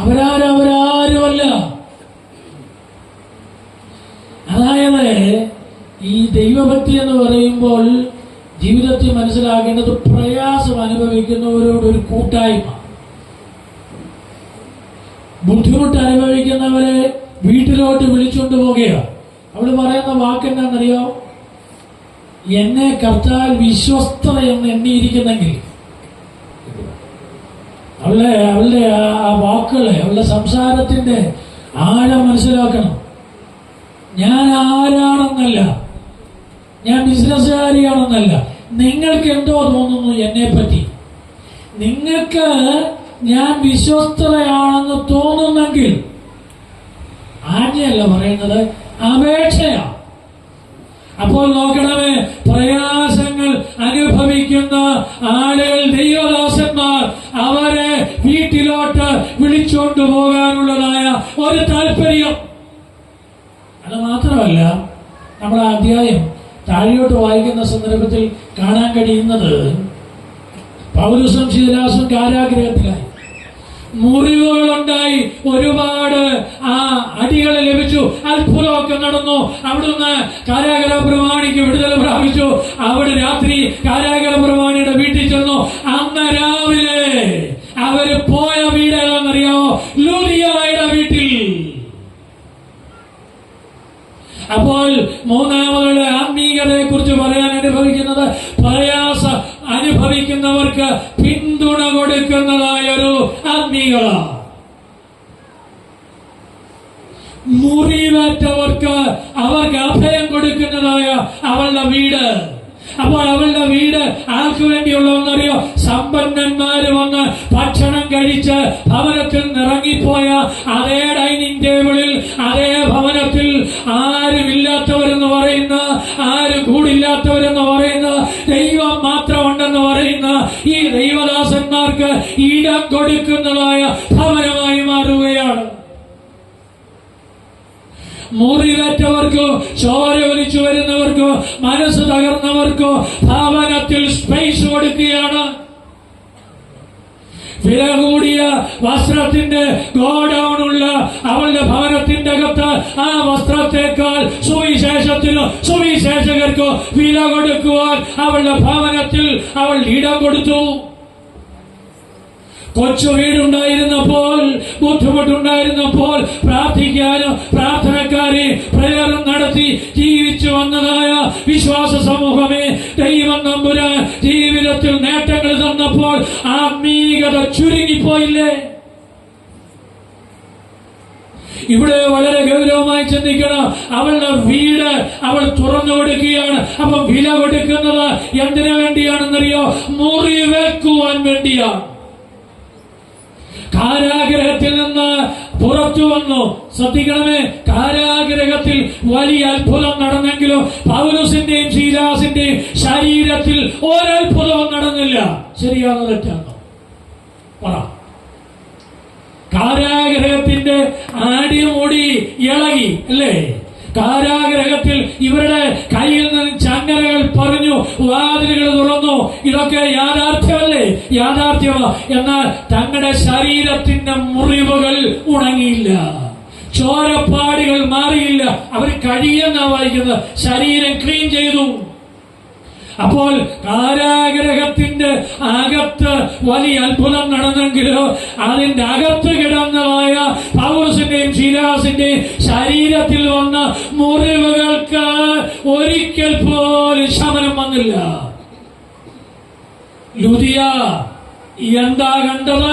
S1: അവരാരുമല്ല. അതായത് ഈ ദൈവഭക്തി എന്ന് പറയുമ്പോൾ ജീവിതത്തിൽ മനസ്സിലാക്കേണ്ടത് പ്രയാസം അനുഭവിക്കുന്നവരോടൊരു കൂട്ടായ്മ. ബുദ്ധിമുട്ട് അനുഭവിക്കുന്നവരെ വീട്ടിലോട്ട് വിളിച്ചുകൊണ്ട് പോകുക. അവള് പറയുന്ന വാക്കെന്താണെന്നറിയോ? എന്നെ കർത്താൽ വിശ്വസ്തത എന്ന് എണ്ണിയിരിക്കുന്നെങ്കിൽ. അവളുടെ ആ വാക്കുകളെ, അവളുടെ സംസാരത്തിന്റെ ആഴം മനസ്സിലാക്കണം. ഞാൻ ആരാണെന്നല്ല, ഞാൻ ബിസിനസ്സുകാരിയാണെന്നല്ല. നിങ്ങൾക്ക് എന്തോ തോന്നുന്നു എന്നെ പറ്റി? നിങ്ങൾക്ക് ഞാൻ വിശ്വസ്തതയാണെന്ന് തോന്നുന്നെങ്കിൽ, ആജ്ഞയല്ല പറയുന്നത്, അപേക്ഷയാണ്. അപ്പോൾ നോക്കണമേ, പ്രയാസങ്ങൾ അനുഭവിക്കുന്ന ആളുകൾ, ദൈവദാസന്മാർ, അവരെ വീട്ടിലോട്ട് വിളിച്ചുകൊണ്ട് പോകാനുള്ളതായ ഒരു താല്പര്യം. അത് മാത്രമല്ല, നമ്മുടെ അധ്യായം താഴെയോട്ട് വായിക്കുന്ന സന്ദർഭത്തിൽ കാണാൻ കഴിയുന്നത് പൗലോസും ശീലാസും കാരാഗ്രഹത്തിലായി, മുറിവുകളുണ്ടായി, ഒരുപാട് അടികൾ ലഭിച്ചു, അത്ഭുതമൊക്കെ നടന്നു. അവിടുന്ന് കാരാഗൃഹ പ്രമാണിക്ക് വിടുതൽ പ്രാപിച്ചു. അവിടെ രാത്രി കാരാഗൃഹ പ്രമാണിയുടെ വീട്ടിൽ ചെന്നു. അന്ന് രാവിലെ അവര് പോയ വീട് ഏതാണെന്നറിയാമോ? ലൂദിയായുടെ വീട്ടിൽ. അപ്പോൾ മൂന്നാമതുള്ള ആത്മീയതയെ കുറിച്ച് പറയാൻ അനുഭവിക്കുന്നത്, പ്രയാസം അനുഭവിക്കുന്നവർക്ക് പിന്തുണ കൊടുക്കുന്നതായ ഒരു ആത്മീയത. മുറിവേറ്റവർക്ക് അവർക്ക് അഭയം കൊടുക്കുന്നതായ അവളുടെ വീട്. അപ്പോൾ അവളുടെ വീട് ആർക്ക് വേണ്ടിയുള്ളതെന്നറിയോ? സമ്പന്നന്മാര് വന്ന് ഭക്ഷണം കഴിച്ച് ഭവനത്തിൽ നിറങ്ങിപ്പോയ അതേ ഡൈനിങ് ടേബിളിൽ, അതേ ഭവനത്തിൽ ആരുമില്ലാത്തവരെന്ന് പറയുന്ന, ആരും കൂടില്ലാത്തവരെന്ന് പറയുന്ന, ദൈവം മാത്രമുണ്ടെന്ന് പറയുന്ന ഈ ദൈവദാസന്മാർക്ക് ഇടം കൊടുക്കുന്നതായ ഭവനമായി മാറുകയാണ്. മുറിവേറ്റവർക്കോ, ചോര ഒലിച്ചു വരുന്നവർക്കോ, മനസ്സ് തകർന്നവർക്കോ ഭവനത്തിൽ സ്പേസ് കൊടുക്കുകയാണ്. വില കൂടിയ വസ്ത്രത്തിന്റെ ഗോഡൌണുള്ള അവളുടെ ഭവനത്തിന്റെ അകത്ത് ആ വസ്ത്രത്തെക്കാൾ സുവിശേഷത്തിനോ സുവിശേഷകർക്കോ വില കൊടുക്കുവാൻ അവളുടെ ഭവനത്തിൽ അവൾ ഇടം കൊടുത്തു. കൊച്ചു വീടുണ്ടായിരുന്നപ്പോൾ, ബുദ്ധിമുട്ടുണ്ടായിരുന്നപ്പോൾ പ്രാർത്ഥിക്കാനും പ്രാർത്ഥനക്കാരെ പ്രേരണം നടത്തി ജീവിച്ചു വന്നതായ വിശ്വാസ സമൂഹമേ, ദൈവം നമ്പുരാൻ ജീവിതത്തിൽ നേട്ടങ്ങൾ തന്നപ്പോൾ ആത്മീയത ചുരുങ്ങിപ്പോയില്ലേ? ഇവിടെ വളരെ ഗൗരവമായി ചിന്തിക്കണം. അവളുടെ വീട് അവൾ തുറന്നു കൊടുക്കുകയാണ്. അപ്പം വില കൊടുക്കുന്നത് എന്തിനു വേണ്ടിയാണെന്നറിയോ? മുറിവേക്കുവാൻ വേണ്ടിയാണ്. കാരാഗ്രഹത്തിൽ നിന്ന് പുറത്തു വന്നു. ശ്രദ്ധിക്കണമേ, കാരാഗ്രഹത്തിൽ വലിയ അത്ഭുതം നടന്നെങ്കിലും പൗലോസിന്റെയും ശീലാസിന്റെയും ശരീരത്തിൽ ഒരത്ഭുതവും നടന്നില്ല. ശരിയാണോ തെറ്റാണോ? പറ. കാരാഗ്രഹത്തിന്റെ ആടിമുടി ഇളകി അല്ലേ? കാരാഗ്രഹത്തിൽ ഇവരുടെ കയ്യിൽ നിന്ന് ചങ്ങലകൾ പറഞ്ഞു, വാതിലുകൾ തുറന്നു. ഇതൊക്കെ യാഥാർത്ഥ്യമല്ലേ? യാഥാർത്ഥ്യമാണ്. എന്നാൽ തങ്ങളുടെ ശരീരത്തിന്റെ മുറിവുകൾ ഉണങ്ങിയില്ല, ചോരപ്പാടുകൾ മാറിയില്ല. അവർ കഴിയുന്ന വായിക്കുന്നത് ശരീരം ക്ലീൻ ചെയ്തു. അപ്പോൾ കാരാഗ്രഹത്തിന്റെ അകത്ത് വലിയ അത്ഭുതം നടന്നെങ്കിലോ അതിന്റെ അകത്ത് കിടന്നതായ പൗലോസിന്റെയും ശീലാസിന്റെയും ശരീരത്തിൽ വന്ന മുറിവുകൾക്ക് ഒരിക്കൽ പോലും ശമനം വന്നില്ല. ലുദിയ എന്താ കണ്ടത്?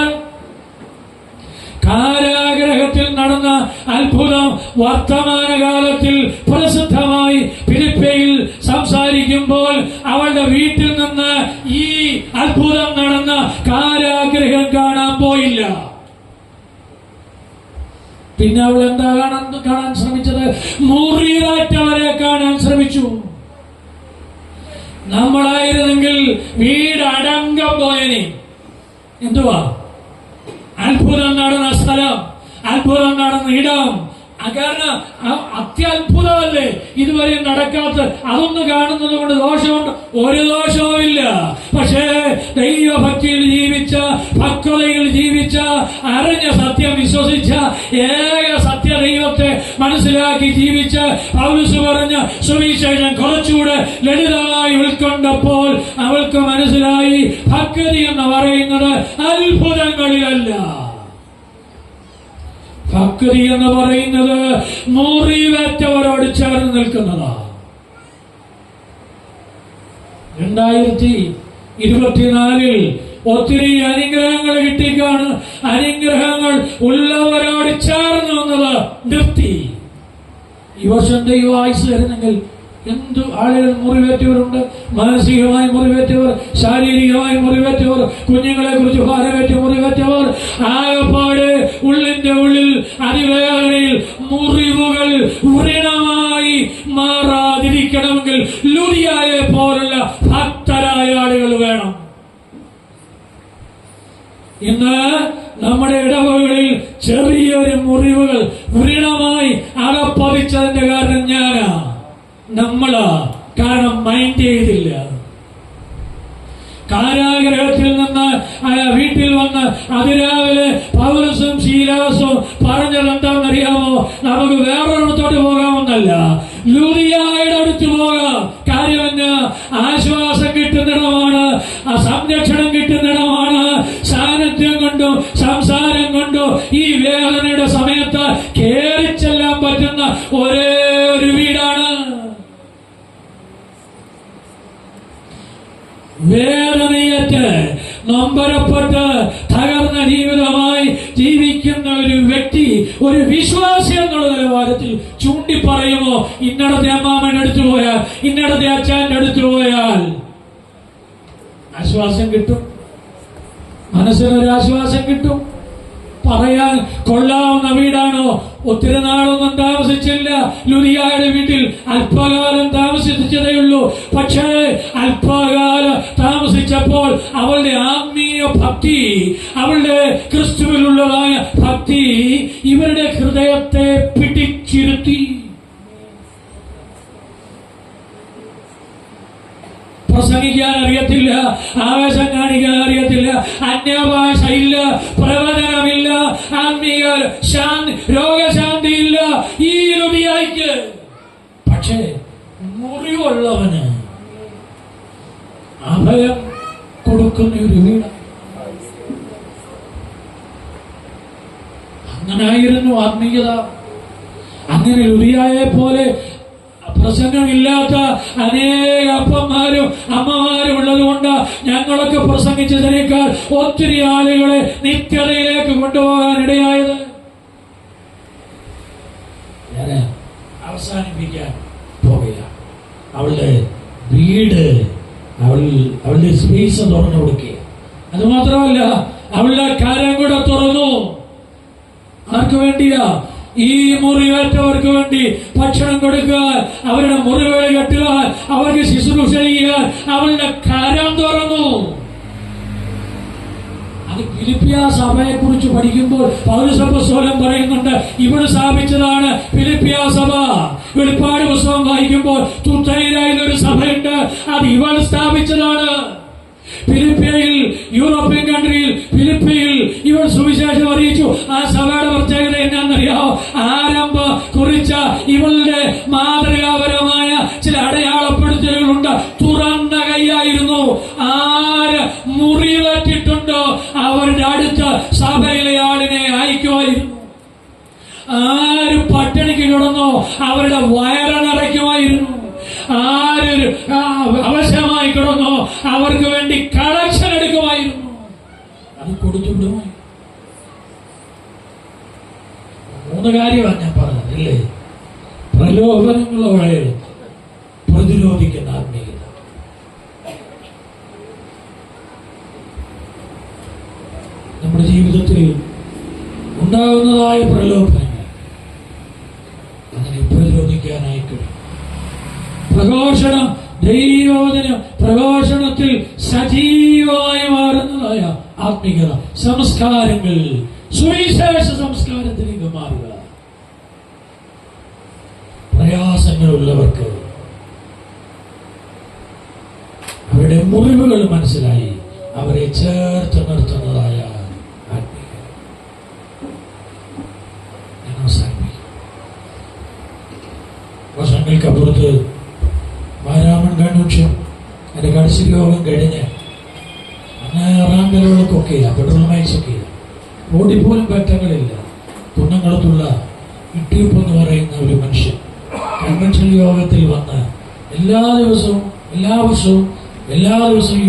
S1: കാരാഗ്രഹത്തിൽ നടന്ന അത്ഭുതം വർത്തമാനകാലത്തിൽ പ്രസിദ്ധമായി ഫിലിപ്പയിൽ സംസാരിക്കുമ്പോൾ അവളുടെ വീട്ടിൽ നിന്ന് ഈ അത്ഭുതം നടന്ന കാരാഗ്രഹം കാണാൻ പോയില്ല. പിന്നെ അവൾ എന്താ കാണാൻ ശ്രമിച്ചത്? മുറിവേറ്റവരെ കാണാൻ ശ്രമിച്ചു. നമ്മളായിരുന്നെങ്കിൽ വീട് അടങ്കം പോയനെ. എന്തുവാ? അത്ഭുതം നടന്ന സ്ഥലം, അത്ഭുതം നടന്ന ഇടം. കാരണം അത്യത്ഭുതമല്ലേ, ഇതുവരെ നടക്കാത്ത. അതൊന്ന് കാണുന്നത് കൊണ്ട് ദോഷമുണ്ട്? ഒരു ദോഷവും ഇല്ല. പക്ഷേ ദൈവഭക്തിയിൽ ജീവിച്ച, ഭക്തതയിൽ ജീവിച്ച, അറിഞ്ഞ സത്യം വിശ്വസിച്ച, ഏക സത്യ ദൈവത്തെ മനസ്സിലാക്കി ജീവിച്ച പൗലോസ് പറഞ്ഞ സുവിശേഷം കുറച്ചുകൂടെ ലളിതമായി ഉൾക്കൊണ്ടപ്പോൾ അവൾക്ക് മനസ്സിലായി, ഭക്തി എന്ന് പറയുന്നത് അത്ഭുതങ്ങളിലല്ല. ഭക്തി എന്ന് പറയുന്നത് മുറിവേറ്റവരോട് ചേർന്ന് നിൽക്കുന്നതാണ്. 2024 ഒത്തിരി അനുഗ്രഹങ്ങൾ കിട്ടിക്കാണ്. അനുഗ്രഹങ്ങൾ ഉള്ളവരോട് ചേർന്ന് വന്നത് നിർത്തി. ഈ വർഷം ദൈവം ആയുസ് തരുന്നെങ്കിൽ എന്തു ആളുകൾ മുറിവേറ്റവരുണ്ട്. മാനസികമായി മുറിവേറ്റവർ, ശാരീരികമായി മുറിവേറ്റവർ, കുഞ്ഞുങ്ങളെ കുറിച്ച് ഭാരമേറ്റ് മുറിവേറ്റവർ, ആകപ്പാട് ഉള്ളിന്റെ ഉള്ളിൽ അതിവേദനയിൽ മുറിവുകൾ വ്രണമായി മാറാതിരിക്കണമെങ്കിൽ ലുദിയയെ പോലുള്ള ഭക്തരായ ആളുകൾ വേണം. ഇന്ന് നമ്മുടെ ഇടവകളിൽ ചെറിയൊരു മുറിവുകൾ വ്രണമായി അകപ്പതിച്ചതിന്റെ കാരണം ഞാനാ, നമ്മളാ. കാരണം മൈൻഡ് ചെയ്തില്ല. കാരാഗ്രഹത്തിൽ നിന്ന് വീട്ടിൽ വന്ന് അതിരാവിലെ പൗലോസും ശീലാസും പറഞ്ഞത് എന്താണെന്നറിയാമോ? നമുക്ക് വേറൊരിടത്തോട്ട് പോകാമെന്നല്ല, ലുദിയയുടെ അടുത്ത് പോകാം. കാര്യമെന്ന് ആശ്വാസം കിട്ടുന്നിടമാണ്, സംരക്ഷണം കിട്ടുന്നിടമാണ്. സാന്നിധ്യം കൊണ്ടോ സംസാരം കൊണ്ടോ ഈ വേദനയുടെ സമയത്ത് കേറിച്ചെല്ലാൻ പറ്റുന്ന ഒരേ ഒരു വീടാണ്. വേദനയേറ്റ് നൊമ്പരപ്പെട്ട് തകർന്ന ജീവിതമായി ജീവിക്കാൻ ജീവിക്കുന്ന ഒരു വ്യക്തി, ഒരു വിശ്വാസി എന്നുള്ള നിലവാരത്തിൽ ചൂണ്ടി പറയുമോ, ഇന്നടത്തെ അമ്മാമന്റെ അടുത്ത് പോയാൽ, ഇന്നടത്തെ അച്ഛന്റെ അടുത്ത് പോയാൽ ആശ്വാസം കിട്ടും, മനസ്സിനൊരു ആശ്വാസം കിട്ടും. പറയാൻ കൊള്ളാവുന്ന വീടാണോ? ഒത്തിരി നാളൊന്നും താമസിച്ചില്ല. ലുദിയയുടെ വീട്ടിൽ അല്പകാലം താമസിച്ചതേയുള്ളൂ. പക്ഷേ അല്പകാലം താമസിച്ചപ്പോൾ അവളുടെ ആത്മീയ ഭക്തി, അവളുടെ ക്രിസ്തുവിലുള്ളതായ ഭക്തി ഇവരുടെ ഹൃദയത്തെ പിടിച്ചിരുത്തി. പ്രസംഗിക്കാൻ അറിയത്തില്ല, ആവേശം കാണിക്കാൻ അറിയത്തില്ല, അന്യഭാഷ ഇല്ല, പ്രവചനമില്ല, ആത്മീയ രോഗശാന്തിയില്ല ഈ ലുദിയയ്ക്ക്. പക്ഷേ മുറിവുള്ളവന് അഭയം കൊടുക്കുന്ന ഒരു വീട്. അങ്ങനായിരുന്നു ആത്മീയത. അങ്ങനെ ലുദിയയെ പോലെ പ്രസംഗമില്ലാത്ത അനേക അപ്പന്മാരും അമ്മമാരും ഉള്ളത് കൊണ്ട് ഞങ്ങളൊക്കെ പ്രസംഗിച്ചതിനേക്കാൾ ഒത്തിരി ആളുകളെ നിത്യതയിലേക്ക് കൊണ്ടുപോകാൻ ഇടയായത്. ഞാൻ അവസാനിപ്പിക്കാൻ പോകുക. അവളുടെ വീട്, അവളുടെ സ്പേസ് തുറന്നു കൊടുക്കുക. അതുമാത്രമല്ല, അവളുടെ കാര്യം കൂടെ തുറന്നു. ആർക്ക് വേണ്ടിയാ? ഈ മുറിവേറ്റവർക്ക് വേണ്ടി ഭക്ഷണം കൊടുക്കാൻ, അവരുടെ മുറിവുകൾ കെട്ടുവാൻ, അവർക്ക് ശുശ്രൂഷ ചെയ്യാൻ അവളുടെ കരം തുറന്നു. അത് ഫിലിപ്പിയ സഭയെ കുറിച്ച് പഠിക്കുമ്പോൾ പൗലോസ് അപ്പോസ്തലൻ പറയുന്നുണ്ട്, ഇവിടെ സ്ഥാപിച്ചതാണ് ഫിലിപ്പിയ സഭ. വെളിപ്പാട് പുസ്തകം വായിക്കുമ്പോൾ തുത്തൈരയിൽ ഒരു സഭയുണ്ട്, അത് ഇവൾ സ്ഥാപിച്ചതാണ്. ഫിലിപ്പിയയിൽ, യൂറോപ്യൻ കൺട്രിയിൽ ഫിലിപ്പിയിൽ ഇവൾ സുവിശേഷം അറിയിച്ചു. ആ സഭയുടെ പ്രത്യേകത എന്നാണെന്നറിയാമോ? ആരംഭം കുറിച്ച ഇവളുടെ മാതൃകാപരമായ ചില അടയാളപ്പെടുത്തലുകളുണ്ട്. തുറന്ന കൈയായിരുന്നു. ആര് മുറിവേറ്റിട്ടുണ്ടോ അവരുടെ അടുത്ത സഭയിലെ ആളിനെ അയക്കുമായിരുന്നു. ആര് പട്ടിണിക്ക് കിടന്നോ അവരുടെ വയറ് നിറയ്ക്കുമായിരുന്നു. ആര് അവശമായി കിടന്നോ അവർക്ക് വേണ്ടി കളക്ഷൻ എടുക്കുമായിരുന്നു. അത് കൊടുത്തുവിടുമായി. 3 കാര്യമാണ് ഞാൻ പറഞ്ഞത് അല്ലേ? പ്രലോഭനങ്ങളോടെ പ്രതിരോധിക്കുന്ന ആത്മീയത. നമ്മുടെ ജീവിതത്തിൽ ഉണ്ടാകുന്നതായ പ്രലോഭനങ്ങൾ അതിനെ പ്രതിരോധിക്കാനായി കഴിയും. പ്രഘോഷണം, ദൈവവചന പ്രഘോഷണത്തിൽ സജീവമായി മാറുന്നതായ ആത്മീയത, സംസ്കാരങ്ങൾ, സുവിശേഷ സംസ്കാരത്തിലേക്ക് മാറുക. പ്രയാസങ്ങളുള്ളവർക്ക് അവരുടെ മുറിവുകൾ മനസ്സിലായി അവരെ ചേർത്ത് നിർത്തുന്നതായ ആത്മീയത. ഞാൻ അവസാനിപ്പിക്കും. വർഷങ്ങൾക്കപ്പുറത്ത് മാരാമൺ കൺവെൻഷൻ അതിന്റെ കടശ്ശേരി യോഗം കഴിഞ്ഞ് അന്ന് ഇറാങ്കലുകൾക്കൊക്കെ ഇല്ല, പെട്രോൾ മൈൻസൊക്കെ ഇല്ല, റോഡിൽ പോലും പറ്റങ്ങളില്ല. കുന്നംകുളത്തുള്ള ഇട്ടിപ്പ് എന്ന് പറയുന്ന ഒരു മനുഷ്യൻ കൺവെൻഷൻ യോഗത്തിൽ വന്ന് എല്ലാ ദിവസവും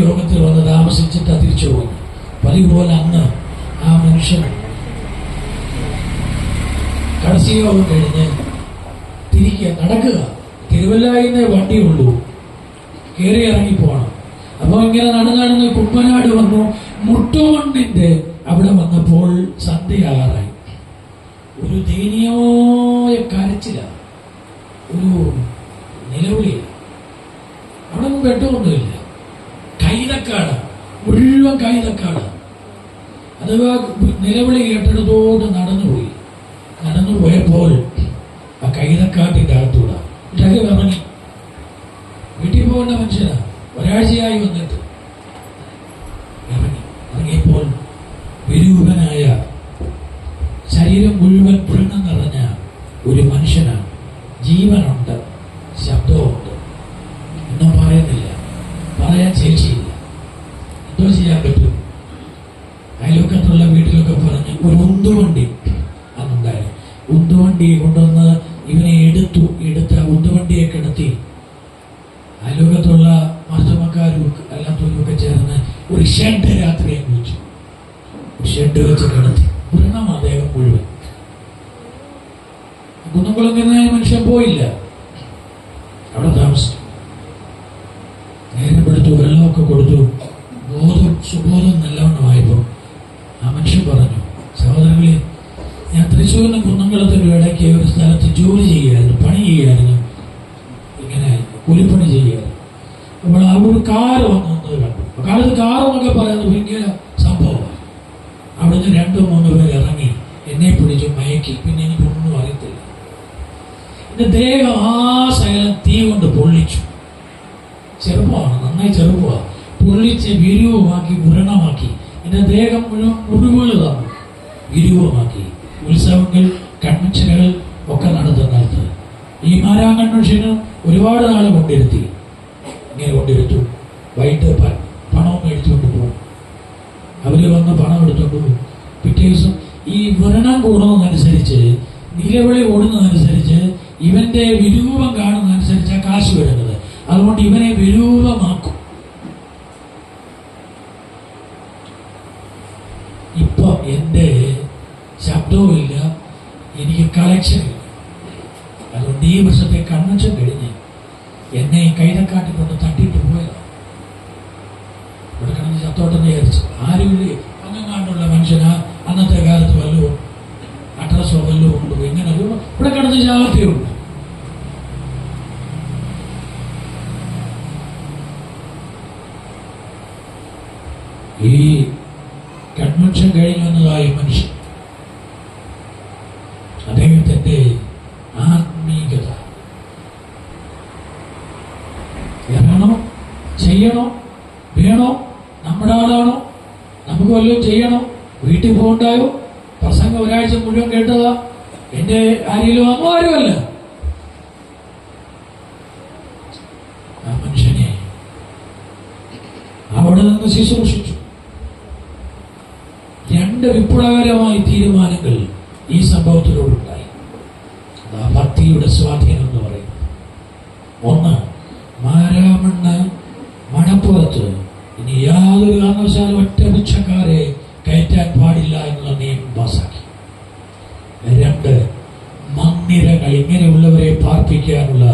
S1: യോഗത്തിൽ വന്ന് താമസിച്ചിട്ട് തിരിച്ചു പോകുന്നു. പതിപോലെ അന്ന് ആ മനുഷ്യൻ കടശ്ശേരി യോഗം കഴിഞ്ഞ് തിരിക്കുക, നടക്കുക. തിരുവല്ലായിന്നേ വണ്ടിയുള്ളൂ, കയറി ഇറങ്ങി പോകണം. അപ്പോൾ ഇങ്ങനെ നടന്ന് കുമ്പനാട് വന്നു. മുട്ടുമണ്ണിന്റെ അവിടെ വന്നപ്പോൾ സന്ധ്യയാകാറായി. ഒരു ദയനീയമായ കരച്ചില, ഒരു നിലവിളിയ. അവിടെ ഒന്നും വെട്ടമൊന്നുമില്ല, കൈതക്കാട് മുഴുവൻ കൈതക്കാട്. അത് നിലവിളി കേട്ടെടുത്തോട്ട് നടന്നു പോയപ്പോൾ ആ കൈതക്കാട്ടിന്റെ അകത്തൂടെ ഇറങ്ങി. വീട്ടിൽ പോകേണ്ട മനുഷ്യനാ, ഒരാഴ്ചയായി വന്നിട്ട് ഇറങ്ങിയപ്പോൾ വിരൂപനായ, ശരീരം മുഴുവൻ വൃണം നിറഞ്ഞ ഒരു മനുഷ്യനാണ്. ജീവനുണ്ട്, ശബ്ദമുണ്ട്, ഒന്നും പറയുന്നില്ല, പറയാൻ ശേഷിയില്ല. എന്തോ ചെയ്യാൻ പറ്റും? അയൽവക്കത്തുള്ള വീട്ടിലൊക്കെ പറഞ്ഞ് ഒരു ഉന്തുവണ്ടി അന്നുണ്ടായി. ഉന്തുവണ്ടി കൊണ്ടുവന്ന് ഇവനെ എടുത്ത ഉന്തുവണ്ടിയെ കിടത്തി അയൽവക്കത്തുള്ള മർദ്ദമക്കാരും അല്ലാത്തവരും ഒക്കെ ചേർന്ന് ഒരു ഷെഡ് രാത്രിയെ വെച്ചു. ഷെഡ് വെച്ച് കിടത്തി. വൃണം അദ്ദേഹം കുന്നംകുളങ്ങനായ മനുഷ്യൻ പോയില്ല, അവിടെ താമസിച്ചു. നേരം എടുത്തു, വെള്ളമൊക്കെ കൊടുത്തു, സുബോധം നല്ലവണ്ണമായപ്പോൾ ആ മനുഷ്യൻ പറഞ്ഞു, സഹോദരങ്ങളെ, ഞാൻ തൃശ്ശൂരിനും കുന്നംകുളത്തിനും ഇടയ്ക്ക് ഒരു സ്ഥലത്ത് ജോലി ചെയ്യുകയായിരുന്നു, പണി ചെയ്യുകയായിരുന്നു, ഇങ്ങനെ കൂലിപ്പണി ചെയ്യുകയായിരുന്നു. അപ്പോൾ അവിടെ ഒരു കാറ് വന്നത് കണ്ടു. കാലത്ത് കാറെന്നൊക്കെ പറയുന്നത് ഭയങ്കര സംഭവമാണ്. അവിടുന്ന് 2-3 പേർ ഇറങ്ങി എന്നെ പിടിച്ചു മയക്കി. പിന്നെ എനിക്കൊന്നും അറിയത്തില്ല. എന്റെ ദേഹം ആ ശകലം തീ കൊണ്ട് പൊള്ളിച്ചു. ചെറുപ്പമാണ്, നന്നായി ചെറുപ്പമാണ്. പൊള്ളിച്ച് വിരൂപമാക്കി, വ്രണമാക്കി. എന്റെ ദേഹം മുഴുവൻ മുറിവുകൾ തന്നു, വിരൂപമാക്കി. ഉത്സവങ്ങൾ, കൺവെൻഷനുകൾ ഒക്കെ നടത്തുന്നിടത്ത് ഈ മാരാം കൺവെൻഷന് ഒരുപാട് നാൾ കൊണ്ടിരുത്തി. ഇങ്ങനെ കൊണ്ടിരുത്തു. വൈകിട്ട് പണവും മേടിച്ചുകൊണ്ട് പോകും. അവര് വന്ന് പണം എടുത്തുകൊണ്ട് പോകും. പിറ്റേ ദിവസം ഈ വ്രണം കൂടുന്നതനുസരിച്ച്, നിലവിളി ഓടുന്നതനുസരിച്ച്, ഇവന്റെ വിരൂപം കാണുന്നതനുസരിച്ചാണ് കാശ് വരുന്നത്. അതുകൊണ്ട് ഇവനെ വിരൂപമാക്കും. ഇപ്പം എൻ്റെ ശബ്ദവുമില്ല, എനിക്ക് കളക്ഷനില്ല. അതുകൊണ്ട് ഈ വർഷത്തെ കൺവെൻഷൻ കഴിഞ്ഞ് എന്നെ കൈതക്കാട്ടിൽ കൊണ്ട് തട്ടിയിട്ട് പോയതാണ്. ഇവിടെ കിടന്ന് ചത്തോട്ടെന്ന് വിചാരിച്ചു. ആരുമില്ല, അങ്ങാണ്ടുള്ള മനുഷ്യനാ. അന്നത്തെ കാലത്ത് വല്ലതും അഡ്രസ്സോ വല്ലതും ഉണ്ട്, ഇങ്ങനെ ഇവിടെ കിടന്ന് ചാവത്തിയുണ്ട്. ഈ കൺവെൻഷൻ കഴിഞ്ഞു വന്നതായ മനുഷ്യൻ, അദ്ദേഹത്തിന്റെ ആത്മീയത ഇറങ്ങണോ, ചെയ്യണോ, വേണോ, നമ്മുടെ ആളാണോ, നമുക്ക് വല്ലതും ചെയ്യണോ, വീട്ടിൽ പോകണ്ടായോ, പ്രസംഗം ഒരാഴ്ച മുഴുവൻ കേട്ടതാ, എന്റെ ആരെങ്കിലും വന്നോ, ആരുമല്ല. ആ മനുഷ്യനെ അവിടെ നിന്ന് ശുശ്രൂഷിച്ചു. 2 വിപ്ലവകരമായ തീരുമാനങ്ങൾ ഈ സംഭവത്തിലൂടുണ്ടായി. ഭക്തിയുടെ സ്വാധീനം എന്ന് പറയുന്നത്. ഒന്ന്, മാരാമണ്ണ് മണപ്പുറത്ത് ഇനി യാതൊരു കാരണവശാലും ഒറ്റ ഭിക്ഷക്കാരെ കയറ്റാൻ പാടില്ല എന്നുള്ള നിയമം പാസാക്കി. 2, മന്ദിരങ്ങൾ, ഇങ്ങനെയുള്ളവരെ പാർപ്പിക്കാനുള്ള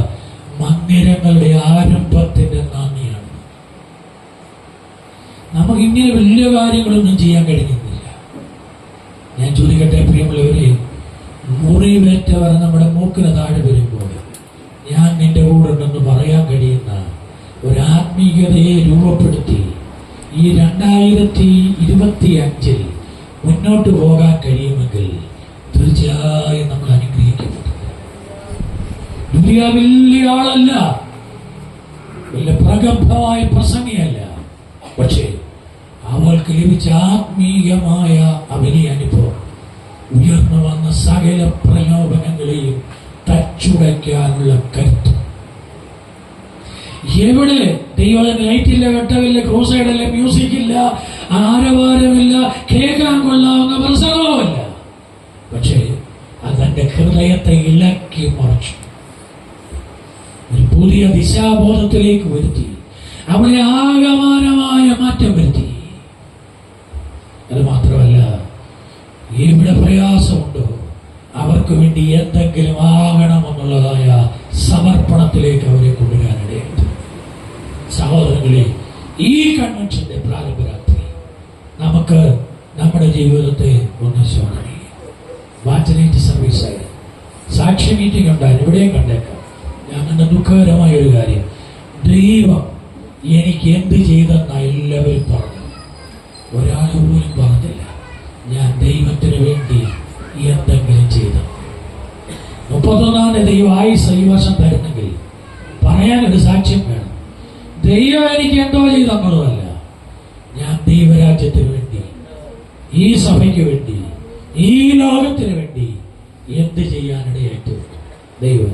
S1: മന്ദിരങ്ങളുടെ ആരംഭത്തിന്റെ നാന്ദിയാണ്. നമുക്കിങ്ങനെ വലിയ കാര്യങ്ങളൊന്നും ചെയ്യാൻ കഴിഞ്ഞില്ല. ഞാൻ ചോദിക്കട്ടെ പ്രിയമുള്ളവരെ, മുറിവേറ്റവർ നമ്മുടെ മൂക്കിന് താഴെ വരുമ്പോൾ ഞാൻ നിന്റെ കൂടെ ഉണ്ടെന്ന് പറയാൻ കഴിയുന്ന ഒരു ആത്മീയതയെ രൂപപ്പെടുത്തി ഈ 2025 മുന്നോട്ട് പോകാൻ കഴിയുമെങ്കിൽ തീർച്ചയായും നമ്മൾ അനുഗ്രഹിക്കപ്പെട്ടു. വലിയ ആളല്ല, വലിയ പ്രഗംഭമായ പ്രസംഗിയല്ല, പക്ഷേ അവൾക്ക് ലഭിച്ച ആത്മീയമായ വലിയ അനുഭവം ഉയർന്നു വന്ന സകല പ്രലോഭനങ്ങളെയും തച്ചുടയ്ക്കാനുള്ള കരുത്ത്. എവിടെ ദൈവത്തിന് ലൈറ്റില്ല, വെട്ടമില്ല, ക്രൂസൈഡില്ല, മ്യൂസിക്കില്ല, ആരവാരമില്ല, കേൾക്കാൻ കൊള്ളാവുന്ന പ്രസംഗവുമില്ല, പക്ഷേ അതെന്റെ ഹൃദയത്തെ ഇളക്കി മറിച്ചു, ഒരു പുതിയ ദിശാബോധത്തിലേക്ക് വരുത്തി, അവിടെ ആകമാനമായ മാറ്റം വരുത്തി. അത് മാത്രമല്ല, എവിടെ പ്രയാസമുണ്ടോ അവർക്ക് വേണ്ടി എന്തെങ്കിലും ആകണമെന്നുള്ളതായ സമർപ്പണത്തിലേക്ക് അവരെ കൊണ്ടുവരാനിടയുണ്ട്. സഹോദരങ്ങളെ, ഈ കൺവെൻഷന്റെ പ്രാരംഭ രാത്രി നമുക്ക് നമ്മുടെ ജീവിതത്തെ ഒന്ന് ശോധന വാചനേറ്റ് സർവീസായി സാക്ഷി മീറ്റിംഗ് ഉണ്ടായി, ഇവിടെയും കണ്ടേക്കാം. ഞാൻ കണ്ട ദുഃഖകരമായ ഒരു കാര്യം, ദൈവം എനിക്ക് എന്ത് ചെയ്തെന്ന എല്ലാവരും പറഞ്ഞു, ഒരാൾ പോലും പറഞ്ഞില്ല ഞാൻ ദൈവത്തിന് വേണ്ടി എന്തെങ്കിലും ചെയ്തു. 31 ദൈവം ആയുസ് ഈ വർഷം തരുന്നെങ്കിൽ പറയാനൊരു സാക്ഷ്യം വേണം. ദൈവം എനിക്ക് എന്തോ ചെയ്തെന്നുള്ളതല്ല, ഞാൻ ദൈവരാജ്യത്തിന് വേണ്ടി, ഈ സഭയ്ക്ക് വേണ്ടി, ഈ ലോകത്തിന് വേണ്ടി എന്ത് ചെയ്യാനിടയായിട്ട് ദൈവം